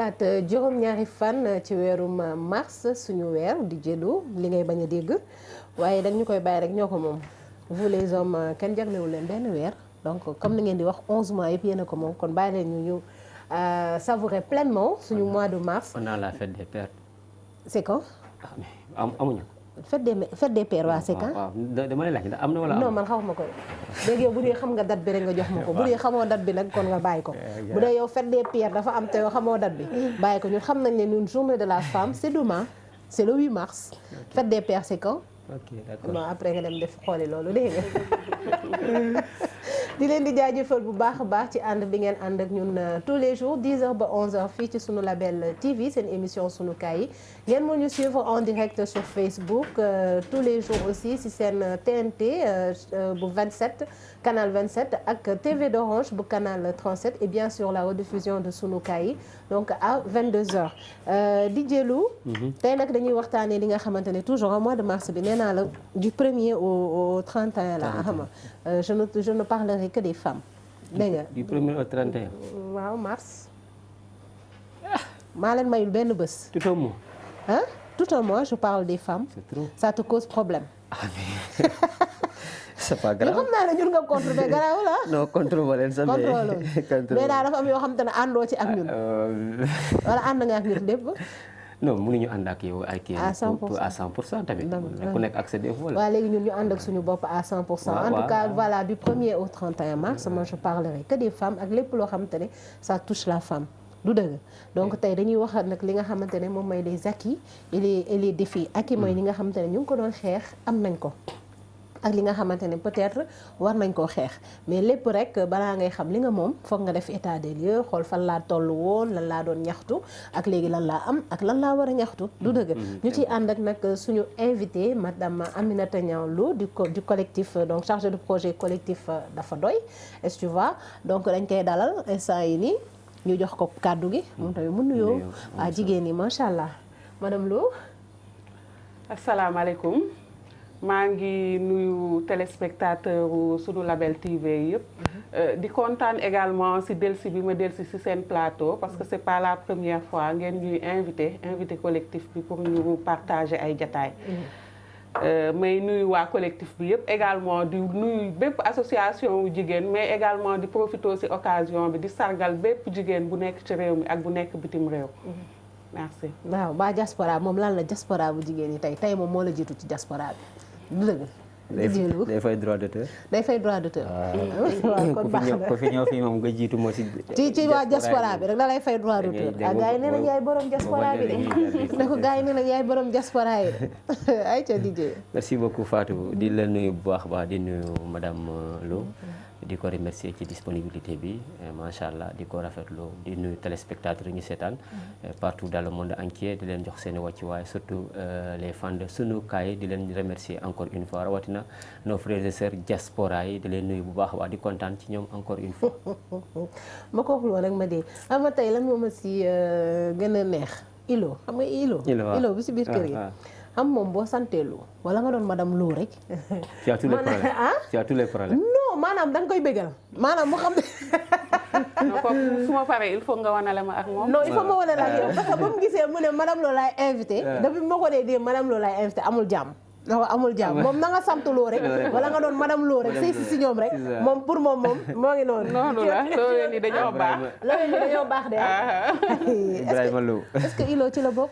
xalaat juróom-ñaari fan ci weerum mars suñu weer di jëlu li ngay bañ a dégg waaye dañ ñu koy bàyyi rek ñoo ko moom vous les hommes kenn jaglewu leen benn weer donc comme ni ngeen di wax 11 mois yëpp yéen a ko moom kon bàyyi leen ñu savourer pleinement suñu mois de mars. On a la fête des pères. C'est quand? amuñu. fête des pères waa c'est quand? waaw dama lay laaj ndax am na wala non man xamuma ko léegi yow bu dee xam nga date bi rek nga jox ma ko bu dee xamoo date bi nag kon nga bàyyi ko bu dee yow fête des pères dafa am te yow xamoo date bi bàyyi ko ñun xam nañ ne ñun journée de la femme c'est demain c'est le 8 mars fête des pères c'est quand? ok d'accord bon après nga dem def xooli loolu dégg nga di leen di jaajëfal bu baax a baax ci ànd bi ngeen ànd ak ñun tous les jours 10h ba 11h fii ci sunu label TV seen émission sunu kaay yi ngeen mën ñu suivre en direct sur Facebook tous les jours aussi ci seen TNT bu 27 canal 27 ak TV d'Orange bu canal 37 et bien sûr la rediffusion de sunu kaay yi donc à 22h di jëlu tey nag dañuy waxtaanee li nga xamante ne toujours au mois de mars bi nee naa la du 1er au 31 la xam nga je ne parlerai que des femmes dégg nga du 1er au 31 waaw mars maa leen mayul benn bés tout un mois hein tout un mois je parle des femmes c'est trop ça te cause problème c'est pas grave xam naa ne ñun nga contre mais garaaw la non contre ma leen sax mais daal dafa am yoo xam te ne àndoo ci ak ñun wala ànd nga ak ñun lépp non mënuñu ànd ak yow ak à 100% à 100% tamit ku nekk ak sa défaut la waaw léegi ñun ñu ànd ak suñu bopp à 100% en tout cas voilà du 1er au 31 mars moi je parlerai que des femmes ak lépp loo xamante ne ça touche la femme du dëgg donc tey dañuy wax nag li nga xamante ne moom mooy les acquis et les défis acquis mooy li nga xamante ne ñu ngi ko doon xeex am nañ ko ak li nga xamante ne peut-être war nañ koo xeex mais lépp rek balaa ngay xam li nga moom foog nga def état des lieux xool fan laa toll woon lan laa doon ñaxtu ak léegi lan laa am ak lan laa war a ñaxtu du dëgg ñu ciy ànd ak nag suñu invité madame Aminata Niang Lo du collectif donc chargé de projet collectif dafa doy est-ce que tu vois donc dañ koy dalal instant yi nii ñu jox ko kàddu gi moom tamit mu nuyoo waa jigéen ñi macha allah madame Lo. asalaamaaleykum. maa ngi nuyu téléspectateur sunu label TV yëpp di kontaan également ci delsi bi ma delsi ci seen plateau parce que c'est pas la première fois ngeen ñuy invité collectif bi pour ñu partager ay jataay may nuyu waa collectif bi yëpp également di nuyu bépp association wu jigéen mais également di profiter ci occasion bi di sargal bépp jigéen bu nekk ci réew mi ak bu nekk bitim réew merci. waaw ba diaspora moom lan la diaspora bu jigéen ñi tey moom moo la jiitu ci diaspora bi. du dëgg. day fay droit d'auteur. day fay droit d'auteur. waaw kon baax na ku fi ñëw fii moom nga jiitu moo ci waa diaspora bi rek da lay fay droit d'auteur. ah gars yi nee nañ yaay borom diaspora bi de. ne ko gars yi nee nañ yaay borom diaspora yi de ay ca DJ. merci beaucoup Fatou di la nuyu bu baax baax di nuyu madame Lo. di ko remercier ci disponibilité bi macha allah di ko rafetlu di nuyu téléspectateurs yi ñu seetaan partout dans le monde entier di leen jox seen wàccuwaay surtout les fans de sunu kaay di leen remercier encore une fois rawatina nos frères et sœurs diaspora yi di leen nuyu bu baax a baax di kontaan ci ñoom encore une fois. ma ko waxul woon rek ma dee xam nga tey lan moo ma si gën a neex Ilo xam nga Ilo bi si biir kër gi. xam moom boo santeelu wala nga doon madame Lo rek. tu as tous les problèmes tu as tous les problèmes. non maanaam da nga koy bégal maanaam mu xam ne. non kooku su ma paree il faut nga wanale ma ak moom. non il faut ma wanale ak yow parce que ba mu gisee mu ne madame Lo laay invité. depuis ma ko dee madame Lo laay invité amul jàmm. dafa amul jàmm moom na nga sant Lo rek wala nga doon madame Lo rek sëy si ñoom rek moom pour moom moo ngi noonu. noonu la loolu ni dañoo baax. loolu ni dañoo baax de Ibrahima Lo. est-ce que Ilo ci la bokk.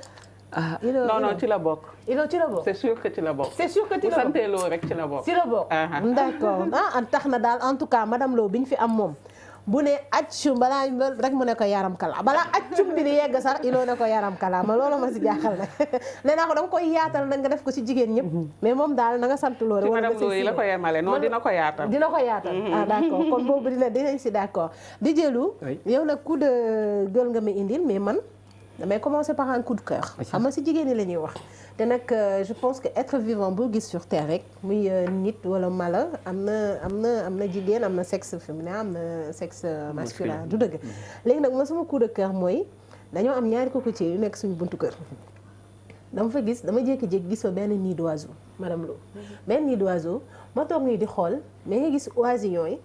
non ci la bokk. Ilo ci la bokk. c'est sûr que ci la bokk. c'est sûr que ci la bokk bu santee Lo rek ci la bokk. ci la bokk d'accord tax na daal en tout cas madame Lo bi ñu fi am moom bu ne accum balaa rek mu ne ko yaram kala balaa accum bi di yegg sax Ilo ne ko yaram kala ma loolu ma si jaaxal nag nee naa ko danga koy yaatal nag nga def ko ci jigéen ñëpp mais moom daal na nga sant Lo rek wala madame Lo yi la ko yemale non dina ko yaatal d'accord kon boobu dinañ si d'accord di jëlu yow nag coup de gueule nga ma indil mais man damay commencer par un coup de cœur xam nga si jigéen ñi la ñuy wax te nag je pense que être vivant boo gis sur terre rek muy nit wala mala am na jigéen am na sexe féminin am na sexe masculin du dëgg léegi nag ma sama coup de cœur mooy dañoo am ñaari cocotiers yu nekk suñu buntu kër dama jékki-jékki gis fa benn nid d'oiseau madame Lo benn nid d'oiseau ma toog nii di xool mais nga gis oisillons yi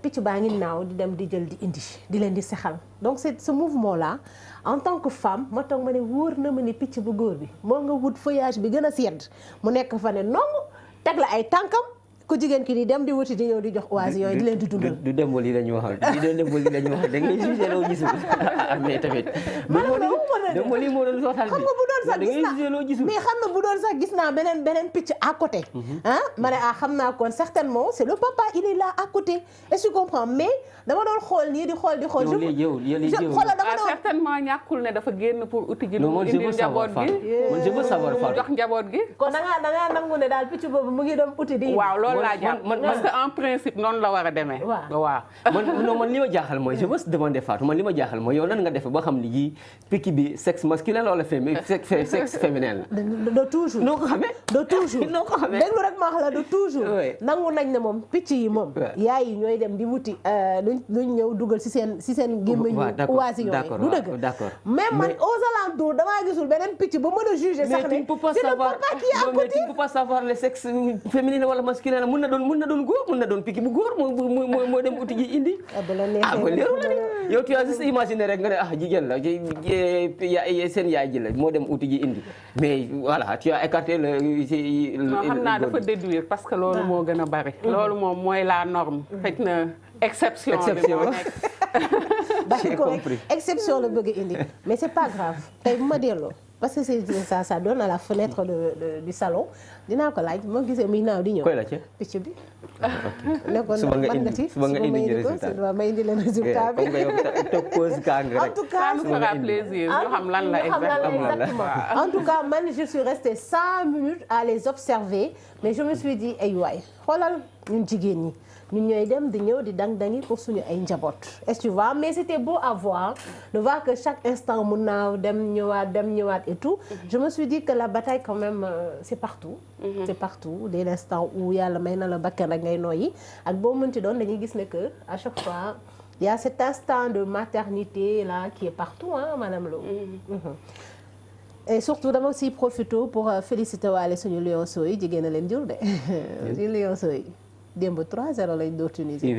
picc baa ngi naaw di dem di jël di indi di leen di sexal donc c'est ce mouvement là en tant que femme ma toog ma ne wóor na ma ne picc bu góor bi moo nga wut feuillage bi gën a sedd mu nekk fa ne non teg la ay tànkam ku jigéen ki di dem di wuti di ñëw di jox oiseaux yooyu di leen di dundal. du Demba lii la ñu waxal du Demba lii la ñu waxal da ngay jugé loo gisul mais tamit. Demba lii moo doon sootal bi xam nga bu doon sax gis naa jugé loo gisul. mais xam nga bu doon sax gis naa beneen picc à côté. ah ma ne xam naa kon certainement c'est le papa il est là à côté est-ce que tu comprends mais dama doon xool nii di xool. yow léegi yow xoolal dama doon certainement ñàkkul ne dafa génn pour uti ji. non indi njaboot gi je veux savoir Fatou jox njaboot gi. kon da ngaa nangu ne daal picc boobu mu ngi dem uti di. waaw loolu laa jàpp parce que en principe noonu la war a demee. waaw man li ma jaaxal mooy je veux se demander Fatou man li ma jaaxal mooy yow nan nga defee ba xam ni ji picc bi sexe masculin wala sexe féminin la. de toujours noo ko xamee. de toujours noo ko xamee déglu rek ma wax la de toujours. nangu nañ ne moom picc yi moom. yaay yi ñooy dem di wuti luñ ñëw dugal si seen gémmiñ oiseaux yooyu du dëgg. d'accord mais man aux alentours damaa gisul beneen picc ba mën a juger sax ne. mais tu ne peux pas savoir mais tu ne peux pas savoir le sexe féminin wala masculin la mun na doon góor mun na doon picc bu góor moo dem uti ji indi. ba leeru la ni yow tu as juste imaginer rek nga ne jigéen la seen yaay ji la moo dem uti ji indi mais voilà tu as écarté le. non xam naa dafa déduire parce que loolu moo gën a bari. loolu moom mooy la norme. xëy na exception bi moo nekk. j'ai compris exception la bëgg indi mais c'est pas grave tey bu ma delloo. parce que c'est ça donne à la fenêtre du salon dinaa ko laaj moo gisee muy naaw di ñëw. koy laajte picc bi. nekkoon man nga ci suba nga indi résultat ma indi leen résultat bi. en tout cas ça nous fera plaisir ñu xam lan la exactement. en tout cas man je suis restée 5 minutes à les observer mais je me suis dit ay waay xoolal ñun jigéen ñi. ñun ñooy dem di ñëw di dang-dangi pour suñu ay njaboot est-ce que tu vois mais c'était beau à voir de voir que chaque instant mun naa dem ñëwaat et tout je me suis dit que la bataille quand même c'est partout c'est partout dès l'instant où yàlla may na la bakkan rek ngay nooyi ak boo mënti doon dañuy gis ne que à chaque fois il y a cet instant de maternité là qui est partout hein madame Lo et surtout dama aussi profité pour féliciter waale suñu lionceaux yi jigéen a leen jur de suñu lionceaux yi démb 3-0 lañ door Tunisie.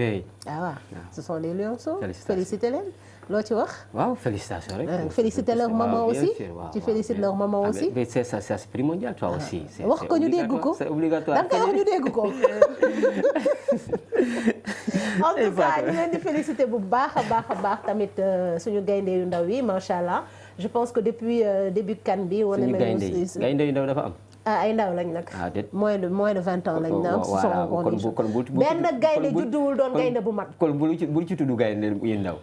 waaw ce sont les lionceaux. félicité leen loo ci wax. waaw félicitations rek. féliciter leur maman aussi. tu félicites leur maman aussi. mais c'est ça c'est primordial toi aussi. wax ko ñu dégg ko c'est obligatoire. da nga koy wax ñu dégg ko. en tout cas ñu leen di féliciter bu baax a baax tamit suñu gaynde yu ndaw yi macha allah je pense que depuis début CAN bi. wane nañu suñu gaynde yu ndaw dafa am. ay ndaw lañ nag. moins de 20 ans lañ na am. benn gaynde judduwul doon gaynde bu mag. kon bul ci tudd gaynde yu ndaw.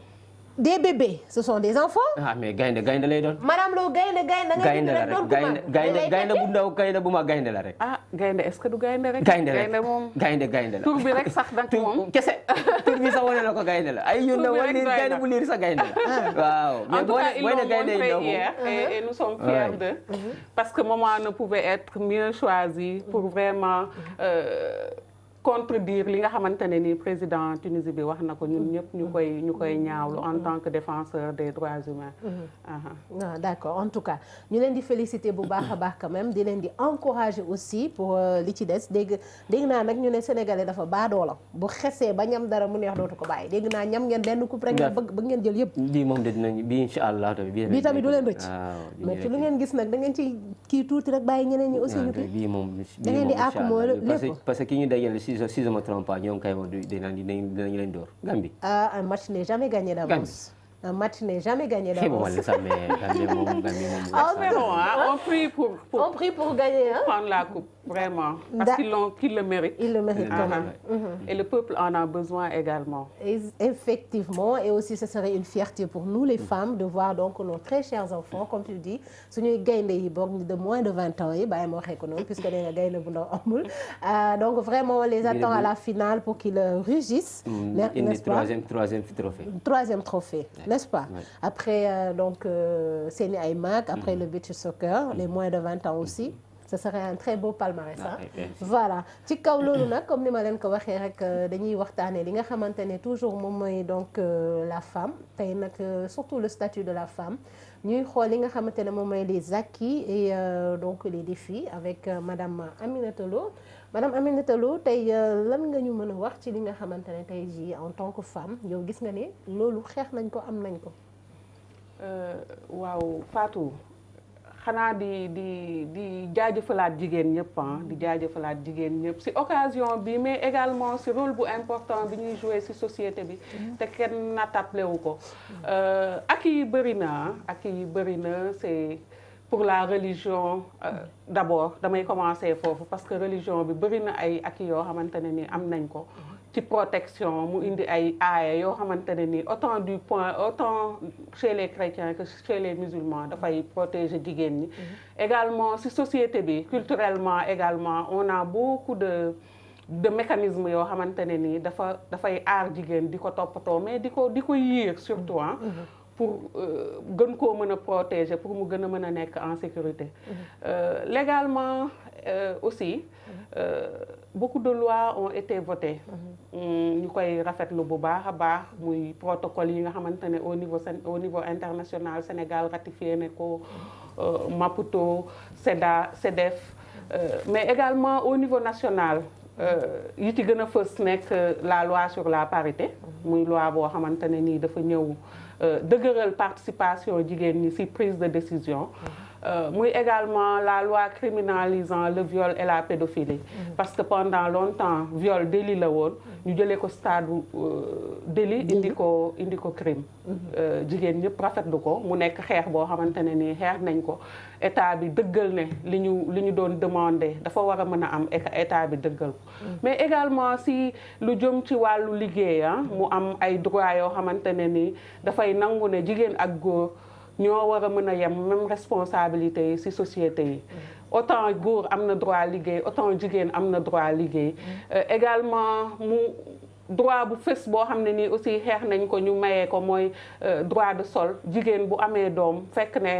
des bébés ce sont des enfants. mais gaynde lay doon. madame Lo gaynde la rek gaynde bu ndaw gaynde bu mag gaynde la rek. gaynde est-ce que du gaynde rek. gaynde moom gaynde la. tur bi rek sax nag moom. kese tur bi sax wane na ko gaynde la. ay yu ndaw gaynde bu liir sax gaynde la. waaw mais boo ne gaynde yu ndaw et nous sommes fiers d'eux parce que maman ne pouvait être mieux choisie pour vraiment. contredire li nga xamante ne ni président Tunisie bi wax na ko ñun ñëpp ñu koy ñaawlu en tant que défenseur des droits humains. non d'accord en tout cas ñu leen di féliciter bu baax a baax quand même di leen di encourager aussi pour li ci des dégg naa nag ñu ne sénégalais dafa baadoola bu xesee ba ñam dara mu neex dootu ko bàyyi dégg naa ñam ngeen benn coupe rek bëgg ngeen jël yëpp. bii moom de dinañ bii incha allah bii tamit du leen rëcc. mais ci lu ngeen gis nag da ngeen ci kii tuuti rek bàyyi ñeneen ñi aussi ñu kii. bii moom da ngeen di àpp moo lépp parce que ki ñu dajale si je me trompe pas ñoom kay dinañ leen door Gambie. Un match n'est jamais gagné d'avance. Un match n'est jamais gagné d'avance. On prie pour gagner prendre la coupe vraiment parce qu'ils le méritent. Ils le méritent quand même. Et le peuple en a besoin également. Effectivement et aussi ce serait une fierté pour nous les femmes de voir donc nos très chers enfants comme tu dis suñuy gaynde yi boog de moins de 20 ans yi bàyyi ma waxee ko noonu puisque nee nga gaynde bu ndaw amul donc vraiment on les attend à la finale pour qu'ils rugissent. n'est-ce pas troisième trophée. N'est-ce pas? Ouais. Après donc seeni ay mag après le beach soccer les moins de 20 ans aussi ce serait un très beau palmarès voilà ci kaw loolu nag comme ni ma leen ko waxee rek dañuy waxtaanee li nga xamante ne toujours moom mooy donc la femme tey nag surtout le statut de la femme ñuy xool li nga xamante ne moom mooy les acquis et donc les défis avec madame Aminata Lo. Madame Aminata Lo tey lan nga ñu mën a wax ci li nga xamante ne tey jii en tant que femme yow gis nga ne loolu xeex nañ ko am nañ ko. waaw Fatou xanaa di jaajëfalaat jigéen ñëpp di jaajëfalaat jigéen ñëpp ci occasion bi mais également ci rôle bu important bi ñuy jouer ci société bi te kenn natable wu ko ak yi bëri na c'est pour la religion d'abord damay commencer foofu parce que religion bi bëri na ay ak yoo xamante ne ni am nañ ko ci protection mu indi ay aaya yoo xamante ne ni autant chez les chrétiens que chez les musulmans dafay protéger jigéen ñi. également ci société bi culturellement également on a beaucoup de mécanismes yoo xamante ne ni dafay aar jigéen di ko toppatoo mais di ko yiir surtout pour gën koo mën a protéger pour mu gën a mën a nekk en sécurité. Légalement aussi beaucoup de lois ont été votées. ñu koy rafetlu bu baax a baax muy protocole yi nga xamante ne au niveau international Sénégal ratifié ne ko Maputo CEDEF mais également au niveau national yi ci gën a fës nekk la loi sur la parité muy loi boo xamante ne nii dafa ñëw dëgëral participation jigéen ñi ci prise de décision. muy également la loi criminalisant le viol et la pédophilie. Parce que pendant longtemps viol délit la woon ñu jëlee ko stade délit indi ko crime. jigéen ñëpp rafetlu ko mu nekk xeex boo xamante ne nii xeex nañ ko état bi dëggal ne li ñu doon demander dafa war a mën a am état bi dëggal ko. mais également si lu jëm ci wàllu liggéey mu am ay droits yoo xamante ne nii dafay nangu ne jigéen ak góor ñoo war a mën a yem même responsabilité yi ci société yi. autant góor am na droit liggéey autant jigéen am na droit liggéey. également mu droit bu fës boo xam ne nii aussi xeex nañ ko ñu mayee ko mooy droit de sol jigéen bu amee doom fekk ne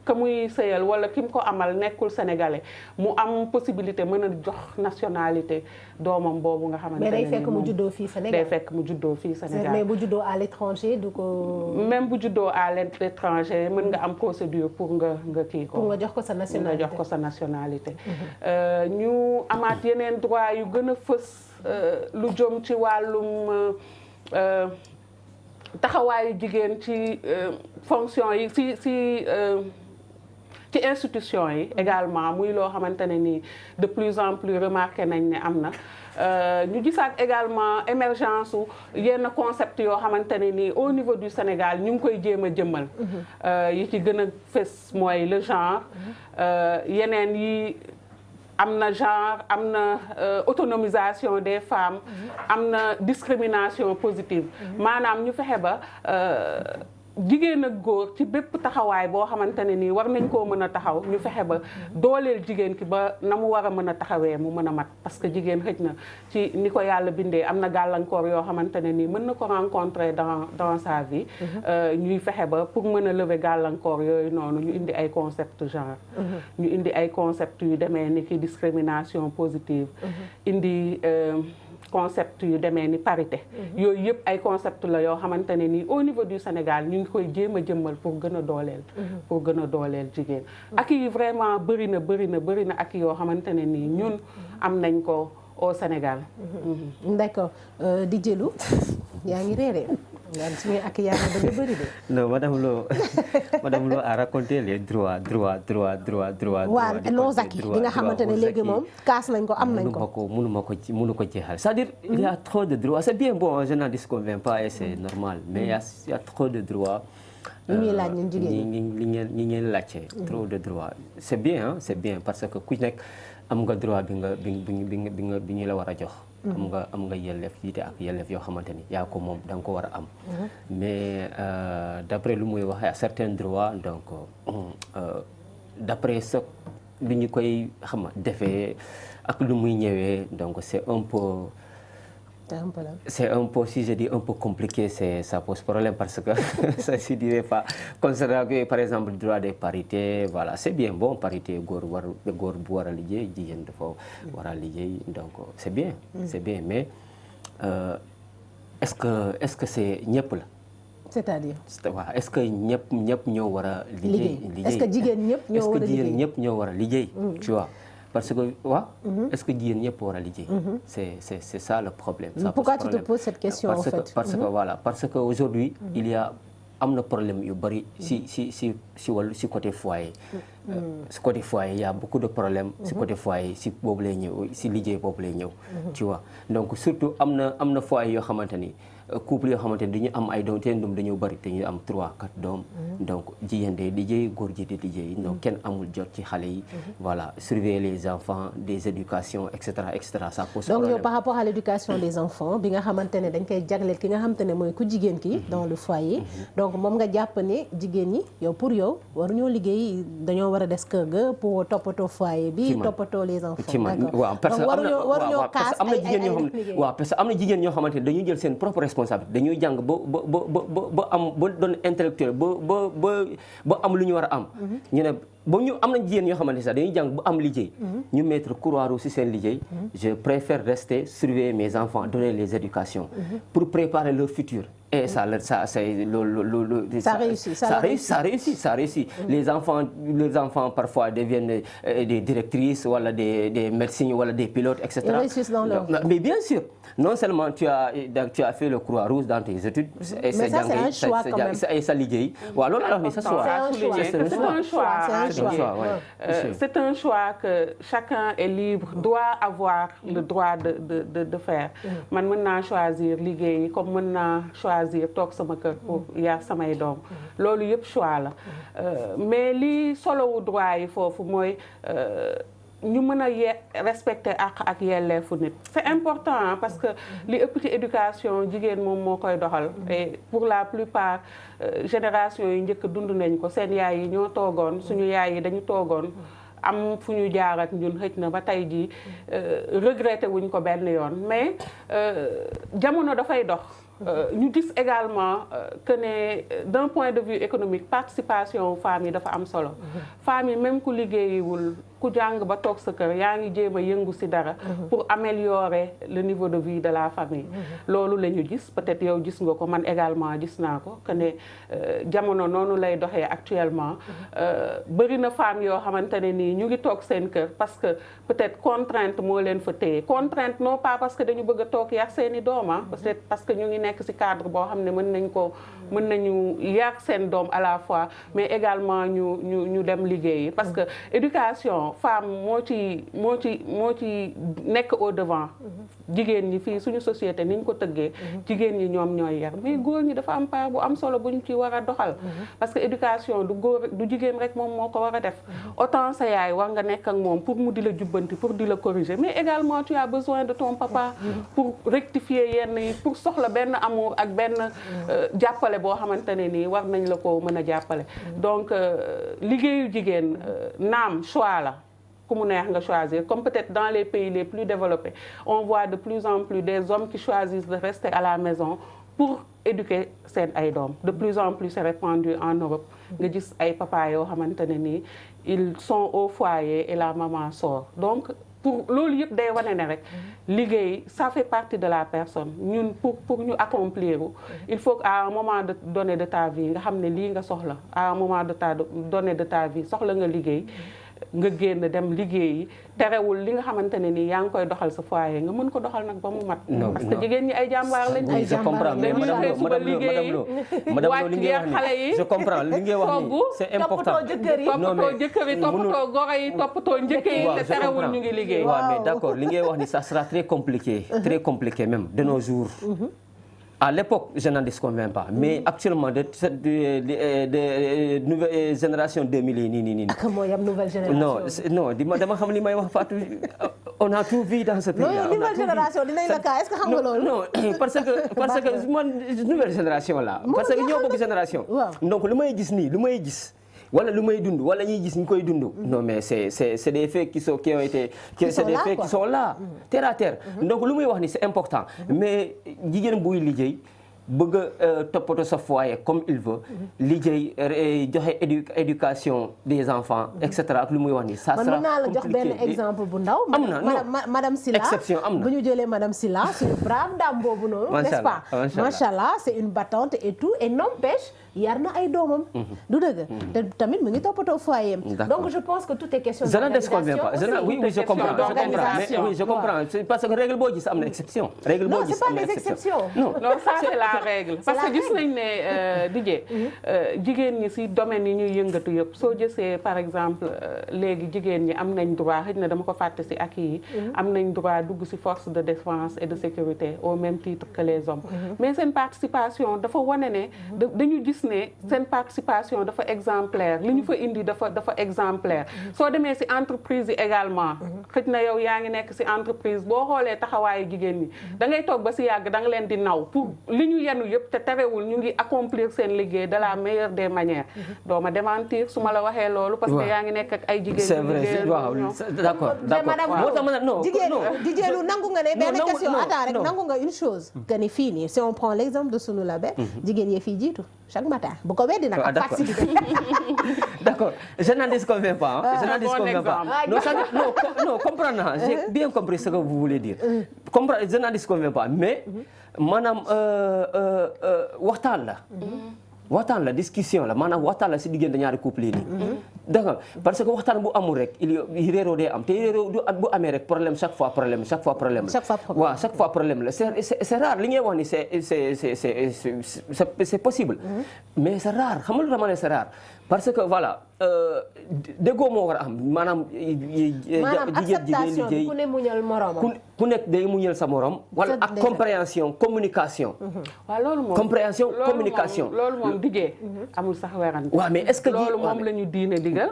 ka muy sëyal wala ki mu ko amal nekkul sénégalais mu am possibilité mën a jox nationalité doomam boobu nga xamante ne mais day fekk mu juddoo fii Sénégal day fekk mu juddoo fii Sénégal. mais bu juddoo à l'étranger du ko. même bu juddoo à l'étranger mën nga am procédure pour nga kii ko. pour nga jox ko sa nationalité nga jox ko sa nationalité. ñu amaat yeneen droit yu gën a fës. lu jëm ci wàllum taxawaayu jigéen ci fonction yi ci institution yi également muy loo xamante ne ni de plus en plus remarqué nañ ne am na ñu gisaat également émergence u yenn concept yoo xamante ne ni au niveau du Sénégal ñu ngi koy jéem a jëmmal yi ci gën a fës mooy le genre yeneen yi am na genre am na autonomisation des femmes am na discrimination positive maanaam ñu fexe ba jigéen ak góor ci bépp taxawaay boo xamante ne nii war nañ koo mën a taxaw ñu fexe ba dooleel jigéen ki ba na mu war a mën a taxawee mu mën a mat parce que jigéen xëj na ci ni ko yàlla bindee am na gàllankoor yoo xamante ne nii mën na ko rencontrer dans sa vie ñuy fexe ba pour mën a lever gàllankoor yooyu noonu ñu indi ay concept genre ñu indi ay concept yu demee ni ki discrimination positive indi concept yu demee ni parité yooyu yëpp ay concept la yoo xamante ne nii au niveau du Sénégal ñu ngi koy jéem a jëmmal pour gën a dooleel jigéen ak yi vraiment bëri na ak yoo xamante ne nii ñun am nañ ko au Sénégal. D'accord di jëlu yaa ngi réeré yaa suñuy ak yaa ngi bëgg a bëri de. non madame Lo a raconté les droits. waaw nos acquis li nga xamante ne léegi moom kaas nañ ko am nañ ko. mënu ko jeexal c'est-à-dire il y a trop de droits c'est bien bon je n'en disconviens pas et c'est normal mais il y a trop de droits. li ñuy laaj ñun jigéen ñi ngeen laajte. trop de droits c'est bien parce que ku nekk am nga droit bi ñu la war a jox. am nga yelleef yiite ak yelleef yoo xamante ni yaa ko moom da nga ko war a am. mais d'après lu muy waxee à certains droits donc d'après ce lu ñu koy xam defee ak lu muy ñëwee donc c'est un peu C'est un peu, si je dis un peu compliqué, ça pose problème parce que ça ne se dirait pas. Concernant par exemple le droit des parités, voilà, c'est bien bon, parité, góor bu war a liggéey, jigéen dafa war a liggéey, donc c'est bien, mais est-ce que c'est ñëpp la? C'est-à-dire waaw est-ce que ñëpp ñoo war a liggéey? Est-ce que jigéen ñëpp ñoo war a liggéey? Est-ce que jigéen ñëpp ñoo war a liggéey? Tu vois? Parce que est-ce que jigéen ñëpp war a liggéey? C'est ça le problème. Pourquoi tu te poses cette question en fait? Parce que voilà, parce que aujourd'hui il y a am na problème yu bari si côté foyer. Si côté foyer il y a beaucoup de problèmes. Si côté foyer si boobu lay ñëw si liggéey boobu lay ñëw. Tu vois donc surtout am na foyer yoo xamante ni couple yoo xamante ni dañu am ay doom seen doom dañoo bari te ñu am 3-4 doom. donc jigéen day liggéey góor ji di liggéey donc kenn amul jot ci xale yi. voilà surveiller les enfants des éducations et cetera ça pose problème. donc yow par rapport à l'éducation des enfants bi nga xamante ne dañ koy jagleel ki nga xamante ne mooy ku jigéen ki dans le foyer. donc moom nga jàpp ne jigéen ñi yow pour yow waruñoo liggéey dañoo war a des kër ga pour toppatoo foyer bi toppatoo les enfants. ci man waaw parce que am na jigéen ñoo xamante ne dañuy jël seen propre responsabilité dañuy jàng ba doon intellectuel ba am lu ñu war a am. ñu ne am na jigéen ñoo xamante ne sax dañuy jàng ba am liggéey. ñu mettre Croix-Rouge ci seen liggéey. je préfère rester surveiller mes enfants donner les éducations. pour préparer leur futur. Et ça réussit. Les enfants parfois deviennent des directrices wala des médecins wala des pilotes, etc. Ils réussissent dans leur vie. Mais bien sûr, non seulement tu as fait le Croix-Rouge dans tes études. Mais ça c'est un choix quand même. Et ça liggéey. Voilà, c'est un choix que chacun est libre, doit avoir le droit de faire. Man mën naa choisir liggéey comme mën naa choisir toog sama kër pour yar samay doom loolu yëpp choix la mais li solowu droit yi foofu mooy ñu mën a respecter ak yelleefu nit c'est important parce que li ëpp ci éducation jigéen moom moo koy doxal et pour la plupart génération yi njëkk dund nañ ko seen yaay yi ñoo toogoon suñu yaay yi dañu toogoon am fu ñu jaar ak ñun xëj na ba tey jii regretté wuñ ko benn yoon mais jamono dafay dox ñu gis également que ne d'un point de vue économique participation femmes yi dafa am solo femmes yi même ku liggéeyiwul ku jàng ba toog sa kër yaa ngi jéem a yëngu ci dara pour améliorer le niveau de vie de la famille loolu la ñu gis peut-être yow gis nga ko man également gis naa ko que ne jamono noonu lay doxee actuellement bëri na femmes yoo xamante ne nii ñu ngi toog seen kër parce que peut-être contrainte moo leen fa téye contrainte non pas parce que dañu bëgg a toog yar seeni doom peut-être parce que ñu ngi nekk ci cadre boo xam ne mën nañu yar seen doom à la fois mais également ñu dem liggéeyi parce que éducation femme moo ci nekk au devant jigéen ñi fii suñu société ni ñu ko tëggee jigéen ñi ñoom ñooy yar mais góor ñi dafa am part bu am solo buñ ci war a doxal parce que éducation du jigéen rek moom moo ko war a def autant sa yaay war nga nekk ak moom pour mu di la jubbanti pour di la corriger mais également tu as besoin de ton papa pour rectifier yenn yi pour soxla benn amour ak benn jàppale boo xamante ne nii war nañ la ko mën a jàppale donc liggéeyu jigéen naam choix la ku mu neex nga choisir comme peut-être dans les pays les plus développés on voit de plus en plus des hommes qui choisissent de rester à la maison pour éduquer seen ay doom de plus en plus c'est répandu en Europe nga gis ay papa yoo xamante ne nii ils sont au foyer et la maman sort donc pour loolu yëpp day wane ne rek liggéey ça fait partie de la personne ñun pour ñu accomplir il faut qu'à un moment donné de ta vie nga xam ne lii nga soxla à un moment donné de ta vie soxla nga liggéey nga génn dem liggéeyi terewul li nga xamante ne nii yaa ngi koy doxal sa foyer nga mën ko doxal nag ba mu mat. parce que jigéen ñi ay jàmbaar lañ. ay jàmbaar lañ dañuy xëy suba liggéeyi wàcc yar xale yi. je comprends li ngay wax nii c'est important. toppatoo jëkkër yi toppatoo goro yi toppatoo njëkk yi te terewul ñu ngi liggéey. waaw mais d'accord li ngay wax ni ça sera très compliqué même de nos jours. À l'époque, je n'en disconviens pas. Mais actuellement, de nouvelle génération 2000, comment il y a une nouvelle génération? Non, on a tout vu dans ce pays. Non, nouvelle génération, est-ce que vous savez? Non, parce que moi, nouvelle génération là, parce que nous avons une génération. Donc, le may gis, wala lu may dund wala ñuy gis ñu koy dund. non mais c'est des faits qui ont été. c'est des faits qui sont là terre à terre. donc lu muy wax ni c'est important. mais jigéen buy liggéey. bëgg a toppatoo sa foyer comme il veut. liggéey joxe éducation des enfants et cetera ak lu muy wax nii. ça sera compliqué man mën naa la jox benn exemple bu ndaw. am na non madame Sylla exception am na bu ñu jëlee madame Sylla suñu brave dame boobu noonu. n'est-ce pas macha allah c'est une battante et tout et n'empêche yar na ay doomam. du dëgg te tamit mu ngi toppatoo foyer am. donc je pense que tout est question d'organisation. oui je comprends oui je comprends parce que règle boo gis am na exception. règle boo gis am na exception non ça c'est la règle parce que gis nañ ne Didier jigéen ñi ci domaine yi ñuy yëngatu yëpp soo jësee par exemple léegi jigéen ñi am nañ droit xëy na dama ko fàtte ci ak yi am nañ droit dugg ci force de défense et de sécurité au même titre que les hommes mais seen participation dafa wane ne dañu gis ne seen participation dafa exemplaire li ñu fa indi dafa exemplaire soo demee ci entreprise yi également xëy na yow yaa ngi nekk ci entreprise boo xoolee taxawaayu jigéen ñi da ngay toog ba ci yàgg da nga leen di naw pour li ñu yenu yëpp te terewul ñu ngi accomplir seen liggéey de la meilleure des manières doo ma démentir su ma la waxee loolu parce que yaa ngi nekk ak ay jigéen c'est vrai waaw d'accord moo tax ma ne non jigéenu nangu nga ne benn question attends rek nangu nga une chose que ni fii nii si on prend l'exemple de Sunu Label jigéen yi fii jiitu chaque matin bu ko weddi nag ak facilité d'accord je n'en disconviens pas je n'en disconviens pas non comprendre j'ai bien compris ce que vous voulez dire comprendre je n'en disconviens pas mais maanaam waxtaan la discussion la maanaam waxtaan la si diggante ñaari couple yi nii d'accord parce que waxtaan bu amul rek réeroo day am te réeroo bu amee rek problème chaque fois problème la waaw chaque fois problème la c'est rare li ngay wax ni c'est possible mais c'est rare xam nga lu tax ma ne c'est rare parce que voilà déggoo moo war a am maanaam acceptation bi ku ne muñal moromam ku nekk day muñal sa morom wala ak compréhension communication waaw loolu moom compréhension communication loolu moom Didier amul sax werante waaw mais est-ce que loolu moom la ñu diine digal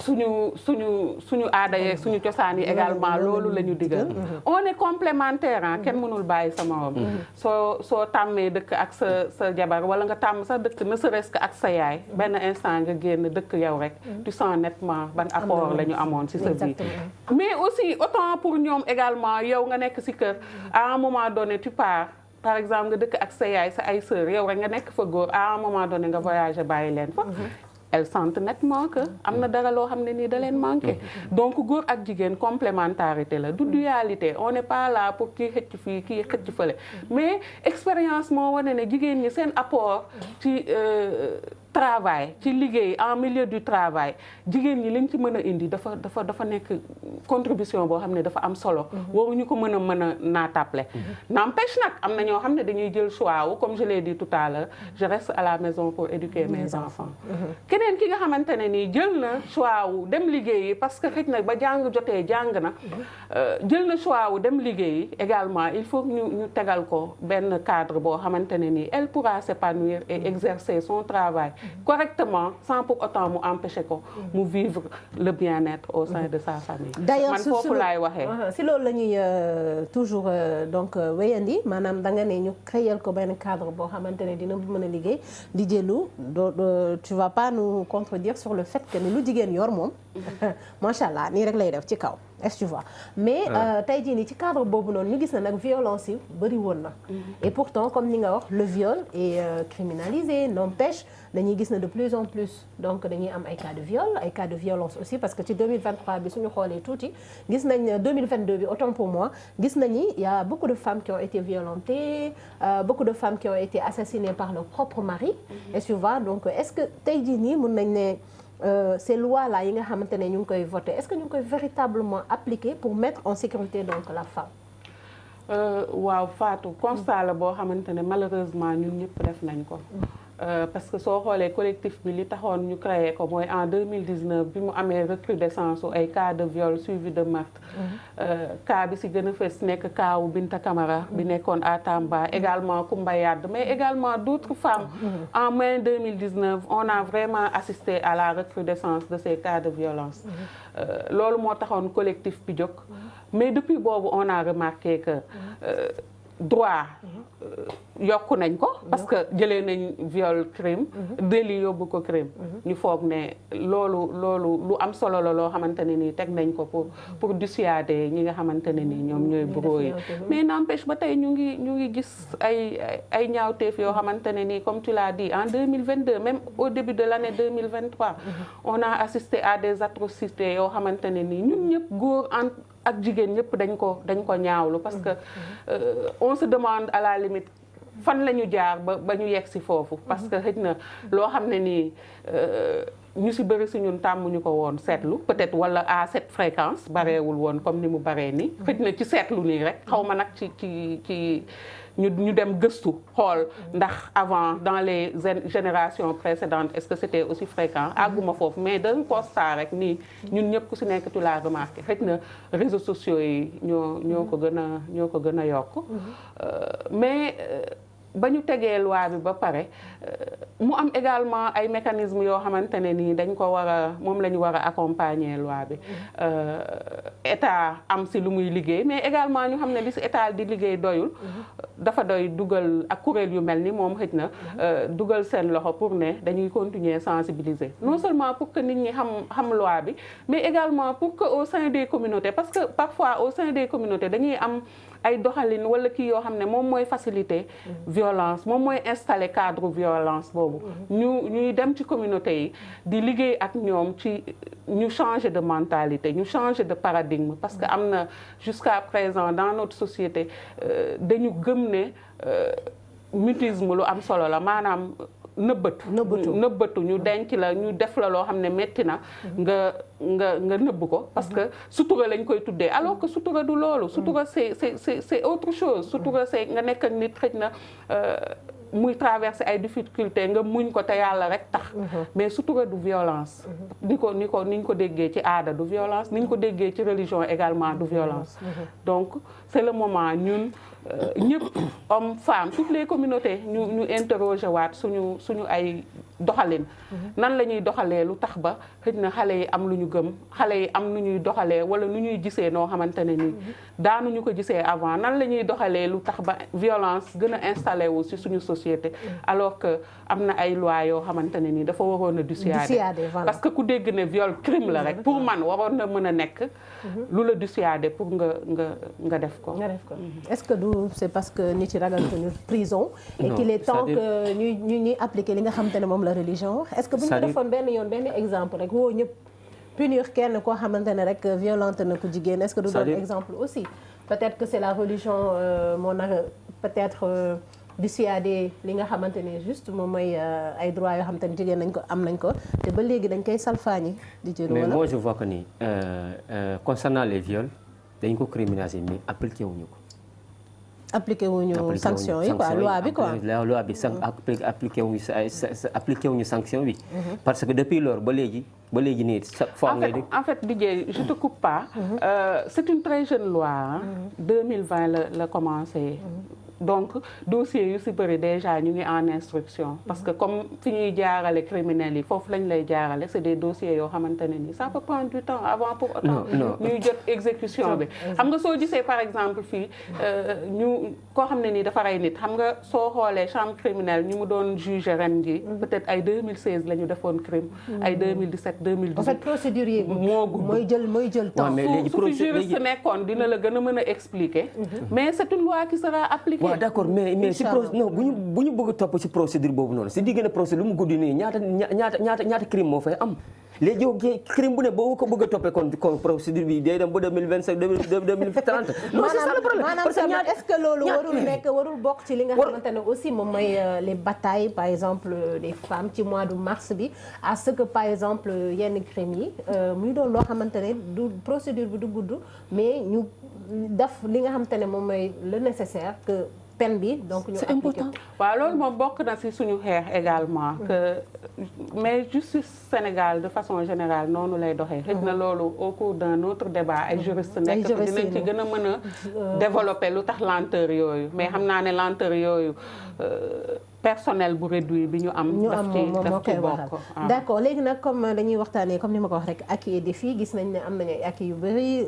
suñu aada yeeg suñu cosaan yi également loolu la ñu digal on est complémentaire kenn mënul bàyyi sa morom soo tàmmee dëkk ak sa jabar wala nga tàmm sax dëkk ne serait-ce que ak sa yaay benn instant nga génn dëkk yow rek tu sens nettement ban apport la ñu amoon ci sa vie mais aussi autant pour ñoom également yow nga nekk ci kër à un moment donné tu pars par exemple nga dëkk ak sa yaay sa ay sœur yow rek nga nekk fa góor à un moment donné nga voyager bàyyi leen fa elles sentent nettement que am na dara loo xam ne nii da leen manqué donc góor ak jigéen complémentarité la du dualité on n'est pas là pour kii xëcc fii kii xëcc fële mais expérience moo wane ne jigéen ñi seen apport ci travail ci liggéey en milieu du travail jigéen ñi liñ ci mën a indi dafa nekk contribution boo xam ne dafa am solo waruñu ko mën a naatable n'empêche nag am na ñoo xam ne dañuy jël choix wu comme je l'ai dit tout à l'heure je reste à la maison pour éduquer mes enfants keneen ki nga xamante ne nii jël na choix wu dem liggéeyi parce que xëj na ba jàng jotee jàng na jël na choix wu dem liggéeyi également il faut ñu tegal ko benn cadre boo xamante ne nii elle pourra s'épanouir et exercer son travail correctement sans pour autant mu empêcher ko mu vivre le bien-être au sein de sa famille. D'ailleurs man foofu laay waxee. si loolu la ñuy toujours donc wéyandi maanaam da nga ne ñu créer ko benn cadre boo xamante ne dina mën a liggéey di jëlu tu vas pas nous contredire sur le fait que ni lu jigéen yor moom macha allah nii rek lay def ci kaw est-ce que tu vois mais tey jii nii ci cadre boobu noonu ñu gis na nag violence yi bëri woon na et pourtant comme ni nga wax le viol est criminalisé n'empêche dañuy gis na de plus en plus donc dañuy am ay cas de viol ay cas de violence aussi parce que ci 2023 bi suñu xoolee tuuti gis nañ 2022 bi autant pour moi gis nañ ni y a beaucoup de femmes qui ont été violentées beaucoup de femmes qui ont été assassinées par leur propre mari est-ce que tu vois donc est-ce que tey jii nii mën nañ ne ces lois là yi nga xamante ne ñu ngi koy voter est-ce que ñu ngi koy véritablement appliquer pour mettre en sécurité donc la femme. waaw Fatou constat la boo xamante ne malheureusement ñun ñëpp def nañ ko. parce que soo xoolee collectif bi li taxoon ñu créé ko mooy en 2019 bi mu amee recrudescence su ay cas de viol suivi de meurtre. cas bi si gën a fës nekk kaawu Binta Camara bi nekkoon à Tamba également Koumba Yade mais également d'autres femmes. En mai 2019 on a vraiment assisté à la recrudescence de ces cas de violence. loolu moo taxoon collectif bi jóg mais depuis boobu on a remarqué que droit yokku nañ ko parce que jëlee nañ viol crime délit yóbbu ko crime ñu foog ne loolu lu am solo la loo xamante ne nii teg nañ ko pour dissuader ñi nga xamante ne nii ñoom ñooy bourreau yi mais n'empêche ba tey ñu ngi gis ay ñaawteef yoo xamante ne nii comme tu l'as dit en 2022 même au début de l'année 2023 on a assisté à des atrocités yoo xamante ne nii ñun ñëpp góor ak jigéen ñëpp dañ ko ñaawlu parce que on se demande à la limite fan la ñu jaar ba ñu yegg si foofu parce que xëj na loo xam ne nii ñu si bëri si ñun tàmmuñu ko woon seetlu peut-être wala à cette fréquence bareewul woon comme ni mu baree nii xëj na ci seetlu nii rek xaw ma nag ci ñu dem gëstu xool ndax avant dans les générations précédentes est-ce que c'était aussi fréquent àgguma foofu mais d'un constat rek nii ñun ñëpp ku si nekk tu l'as remarqué xëj na réseaux sociaux yi ñoo ko gën a yokk mais ba ñu tegee loi bi ba pare mu am également ay mécanismes yoo xamante ne nii moom la ñu war a accompagner loi bi état am si lu muy liggéey mais également ñu xam ne li si état di liggéey doyul dafa doy dugal ak kuréel yu mel ni moom xëj na dugal seen loxo pour ne dañuy continuer sensibiliser non seulement pour que nit ñi xam loi bi mais également pour que au sein des communautés parce que parfois au sein des communautés dañuy am ay doxalin wala kii yoo xam ne moom mooy faciliter violence moom mooy installer cadre violence boobu ñuy dem ci communauté yi di liggéey ak ñoom ci ñu changer de mentalité ñu changer de paradigme parce que am na jusqu'à présent dans notre société dañu gëm ne mutisme lu am solo la maanaam nëbbatu ñu denc la ñu def la loo xam ne metti na nga nëbb ko parce que sutura lañ koy tuddee alors que sutura du loolu sutura c'est autre chose sutura c'est nga nekk ak nit xëj na muy traverser ay difficultés nga muñ ko te yàlla rek tax mais sutura du violence ni ñu ko déggee ci aada du violence ni ñu ko déggee ci religion également du violence donc c'est le moment ñun ñëpp hommes femmes toutes les communautés ñu interroger waat suñu ay doxalin nan la ñuy doxalee lu tax ba xëj na xale yi am lu ñu gëm xale yi am nu ñuy doxalee wala nu ñuy gisee noo xamante ne nii daanuñu ko gisee avant nan la ñuy doxalee lu tax ba violence gën a installé wu ci suñu société alors que am na ay lois yoo xamante ne nii dafa waroon a dissuader parce que ku dégg ne viol crime la rek pour man waroon na mën a nekk lu la dissuader pour nga def ko est-ce que c'est parce que nit yi ragal ko ñu prison et qu'il est temps que ñuy appliquer li nga xamante ne moom la religion est-ce que bu ñu ko defoon benn exemple rek woo ñëpp punir kenn koo xamante ne rek violente na ku jigéen est-ce que du doon exemple aussi peut-être que c'est la religion moo na peut-être dissuader li nga xamante ne juste moom mooy ay droits yoo xamante ne jigéen nañ ko am nañ ko te ba léegi dañ koy salfaañi di jël wala mais moi je vois que ni concernant les viols dañ ko criminaliser mais appliqué wuñu ko appliqué wuñu sanction yi quoi loi bi quoi loi bi appliqué wuñu sanction bi parce que depuis lors ba léegi nii chaque fois ngay dégg en fait Didier je te coupe pas c'est une très jeune loi 2020 la commencé donc dossiers yu si bëri déjà ñu ngi en instruction parce que comme fi ñuy jaarale criminels yi foofu lañ lay jaarale c'est des dossiers yoo xamante ne nii ça peut prendre du temps avant pour autant ñuy jot exécution bi xam nga soo gisee par exemple fii ñu koo xam ne nii dafa rey nit xam nga soo xoolee chambre criminelle ñu mu doon juger ren ji peut-être ay 2016 la ñu defoon crime ay 2017 2018 en fait procédure yi moo gudd mooy jël temps su fi juriste nekkoon dina la gën a mën a expliquer mais c'est une loi qui sera appliquée waaw d'accord mais si non bu ñu bëgg a topp ci procédure boobu noonu si diggante procédure lu mu guddi nii ñaata crime moo fay am léegi yow crime bu ne boo ko bëgg a toppee kon procédure bi day dem ba 2025 2030 non c'est ça le problème parce que est-ce que loolu warul bokk ci li nga xamante ne aussi moom mooy les batailles par exemple des femmes ci mois de mars bi à ce que par exemple yenn crimes yi muy doon loo xamante ne du procédure bi du gudd mais ñu def li nga xamante ne moom mooy le nécessaire que peine bi donc ñu c'est important waaw loolu moom bokk na ci suñu xeex également que mais justice Sénégal de façon générale noonu lay doxee. xëy na loolu au cours d'un autre débat ay juristes nekk dinañ ci gën a mën a développer lu tax lenteur yooyu mais xam naa ne lenteur yooyu personnel bu réduit bi ñu am. daf ci bokk. d'accord léegi nag comme dañuy waxtaanee comme ni ma ko wax rek acquis et défis gis nañ ne am nañu ay acquis yu bëri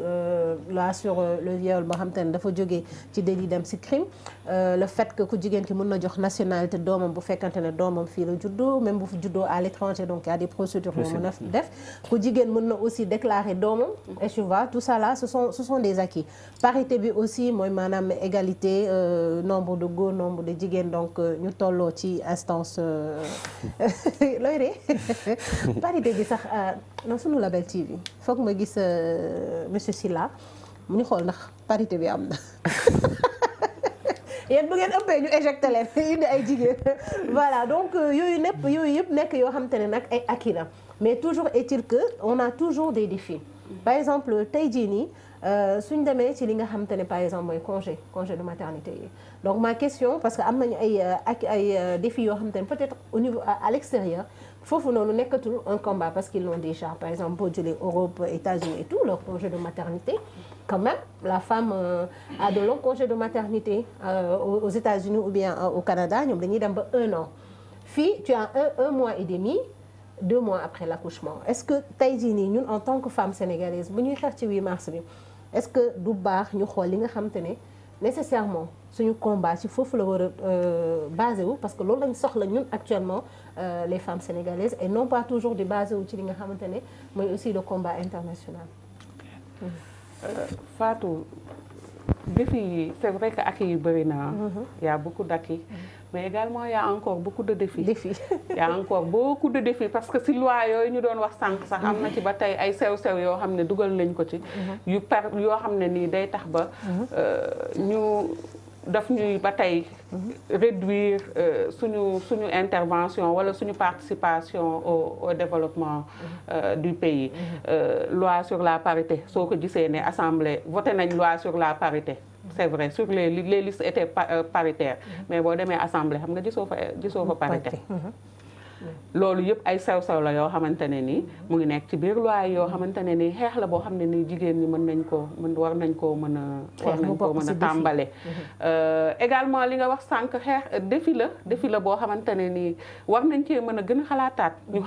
loi sur le viol boo xam te ne dafa jógee ci délit dem ci crime le fait que ku jigéen ki mën na jox nationalité doomam bu fekkante ne doomam fii la juddoo même bu fi juddoo à l'étranger donc il y a des procédures yoo mën a def ku jigéen mën na aussi déclarer doomam et tu vois tout ça là ce sont des acquis parité bi aussi mooy maanaam égalité nombre de góor nombre de jigéen donc ñu tolloo ci instance looy de parité bi sax non sunu Label TV foog ma gis monsieur Sylla mu ñu xool ndax parité bi am na yéen bu ngeen ëppee ñu éjecté leen indi ay jigéen voilà donc yooyu yëpp nekk yoo xamante ne nag ay acquis la mais toujours est-il que on a toujours des défis par exemple tey jii nii suñ demee ci li nga xamante ne par exemple mooy congé de maternité yi donc ma question parce que am nañu ay défis yoo xamante ne peut-être au niveau à l'extérieur foofu noonu nekkatul un combat parce qu'ils l'ont déjà par exemple boo jëlee Europe États-Unis et tout leur congé de maternité quand même la femme a de longs congés de maternité aux États-Unis ou bien au Canada ñoom dañuy dem ba 1 an fii tu as un mois et demi 2 mois après l'accouchement est-ce que tey jii nii ñun en tant que femme sénégalaise bu ñuy xeex ci 8 mars bi est-ce que du baax ñu xool li nga xamante ne nécessairement suñu combat ci foofu la war a basé wu parce que loolu lañ soxla ñun actuellement les femmes sénégalaises et non pas toujours di basé wu ci li nga xamante ne mooy aussi le combat international. Fatou défi yi c'est vrai que acquis yu bëri na y a beaucoup d'acquis mais également il y a encore beaucoup de défis. Il y a encore beaucoup de défis parce que si loi yooyu ñu doon wax sànq sax am na ci ba tey ay sew-sew yoo xam ne dugal nañ ko ci yoo xam ne nii day tax ba ñu daf ñuy ba tey réduire suñu intervention wala suñu participation au développement du pays. Loi sur la parité soo ko gisee ne assemblée voté nañ loi sur la parité c'est vrai sur les listes étaient paritaires mais boo demee assemblée xam nga gisoo fa parité. loolu yëpp ay sew-sew la yoo xamante ne nii mu ngi nekk ci biir loi yoo xamante ne nii xeex la boo xam ne nii jigéen ñi war nañ koo mën a tàmbale. également li nga wax sànq xeex défi la boo xamante ne nii war nañ cee mën a gën a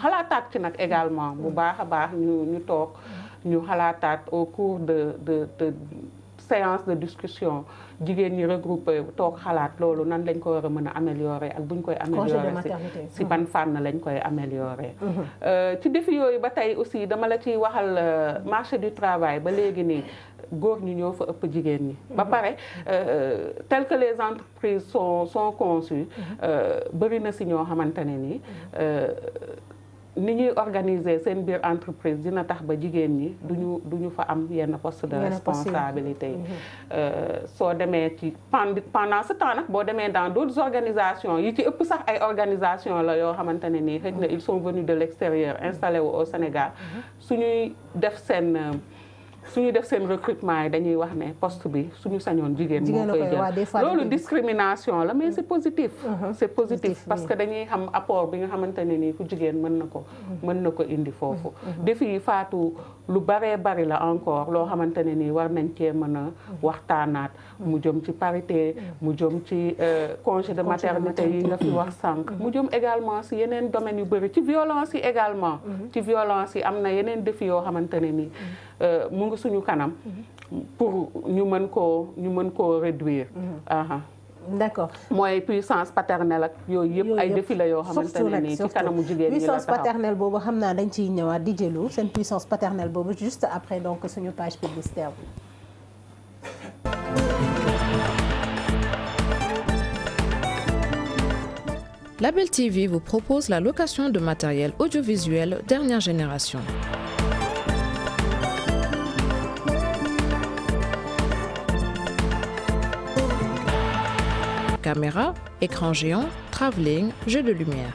xalaataat ci nag également bu baax a baax ñu toog ñu xalaataat au cours de séance de discussion jigéen ñi regroupé toog xalaat loolu nan lañ ko war a mën a améliorer ak buñ koy améliorer si ban fànn lañ koy améliorer. ci défi yooyu ba tey aussi dama la ciy waxal marché du travail ba léegi nii góor ñi ñoo fa ëpp jigéen ñi. ba pare tel que les entreprises sont conçues bëri na si ñoo xamante ne nii. ni ñuy organiser seen biir entreprise dina tax ba jigéen ñi duñu fa am yenn poste de responsabilité yi soo demee ci pendant ce temps nag boo demee dans d'autres organisations yi ci ëpp sax ay organisations la yoo xamante ne nii xëy na ils sont venus de l'extérieur installés au Sénégal suñuy def seen recrutement yi dañuy wax ne poste bi suñu sañoon jigéen moo koy jël loolu discrimination la mais c'est positif c'est positif parce que dañuy xam apport bi nga xamante ne nii ku jigéen mën na ko indi foofu défi yi Fatou lu baree bari la encore loo xamante ne nii war nañ cee mën a waxtaanaat mu jëm ci parité mu jëm ci congé de maternité yi nga fi wax sànq mu jëm également si yeneen domaines yu bëri ci violence yi également ci violence yi am na yeneen défi yoo xamante ne nii mu ngi suñu kanam pour ñu mën koo réduire. D'accord mooy puissance paternelle ak yooyu yëpp ay défi la yoo xamante ne nii ci kanamu jigéen ñi la taxaw puissance paternelle boobu xam naa dañ ciy ñëwaat di jëlu seen puissance paternelle boobu juste après donc suñu page publicitaire bi. Label TV vous propose la location de matériel audiovisuel dernière génération. Caméra, écran géant, travelling, jeux de lumière.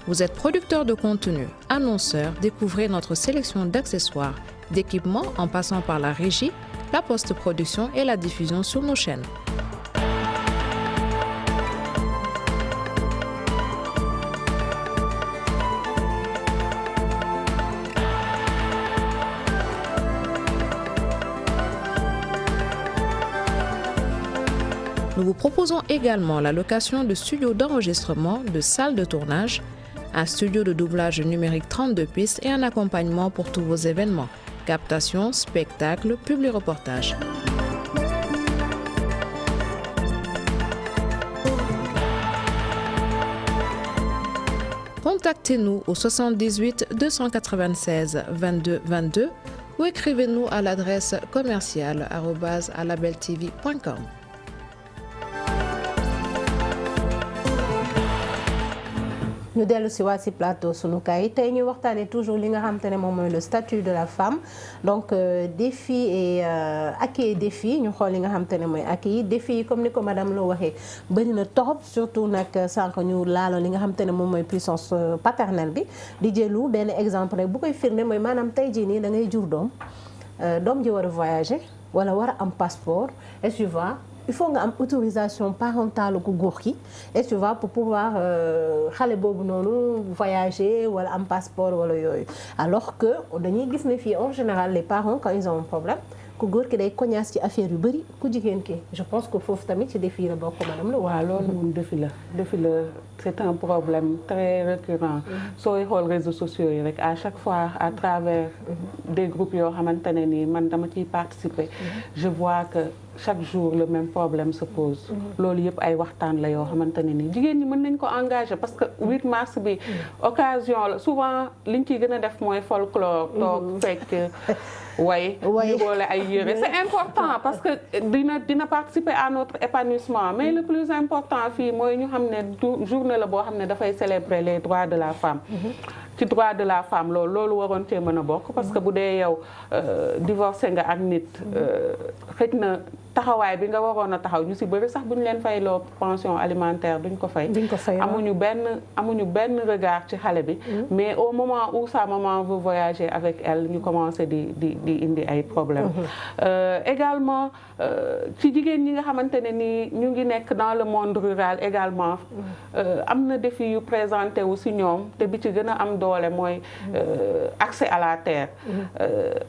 Vous êtes producteur de contenu, annonceur, découvrez notre sélection d'accessoires, d'équipements en passant par la régie, la post-production et la diffusion sur nos chaînes. Nous vous proposons également la location de studios d'enregistrement, de salles de tournage, un studio de doublage numérique 32 pistes et un accompagnement pour tous vos événements, captation, spectacles, publi-reportages. Contactez-nous au 78 296 22 22 ou écrivez-nous à l'adresse commerciale@alabeltv.com. ñu dellu si waat si plateau sunu kaay tey ñu waxtaanee toujours li nga xamante ne moom mooy le statut de la femme donc défi et acquis et défi ñu xool li nga xamante ne mooy acquis yi défi yi comme ni ko madame Lo waxee bëri na torop surtout nag sànq ñu laaloon li nga xamante ne moom mooy puissance paternelle bi di jëlu benn exemple rek bu koy firnde mooy maanaam tey jii nii da ngay jur doom ji war a voyager wala war a am passeport et tu vois il faut nga am autorisation parentale ku góor ki et tu vois pour pouvoir xale boobu noonu voyager wala am passeport wala yooyu alors que dañuy gis ne fii en général les parents quand ils ont un problème ku góor ki day cognace ci affaire yu bëri ku jigéen ki je pense que foofu tamit ci défi la bokk madame la. waaw loolu moom défi la c'est un problème très récurrent sooy xool réseaux sociaux yi rek à chaque fois à travers des groupes yoo xamante ne nii man dama ciy participer je vois que chaque jour le même problème se pose loolu yëpp ay waxtaan la yoo xamante ne nii jigéen ñi mën nañ ko engager parce que 8 mars bi occasion la souvent liñ ciy gën a def mooy folklore toog fekk way ñu boole ay yére c'est important parce que dina participer à notre épanouissement mais le plus important fii mooy ñu xam ne journée la boo xam ne dafay célébrer les droits de la femme ci droit de la femme loolu waroon cee mën a bokk parce que bu dee yow divorcé nga ak nit xëj na taxawaay bi nga waroon a taxaw ñu si bëri sax bu ñu leen fayloo pension alimentaire duñ ko fay amuñu benn regard ci xale bi mais au moment où sa maman veut voyager avec elle ñu commencé di indi ay problèmes également ci jigéen ñi nga xamante ne ni ñu ngi nekk dans le monde rural également am na défi yu présenté wu si ñoom te bi ci gën a am doole mooy accès à la terre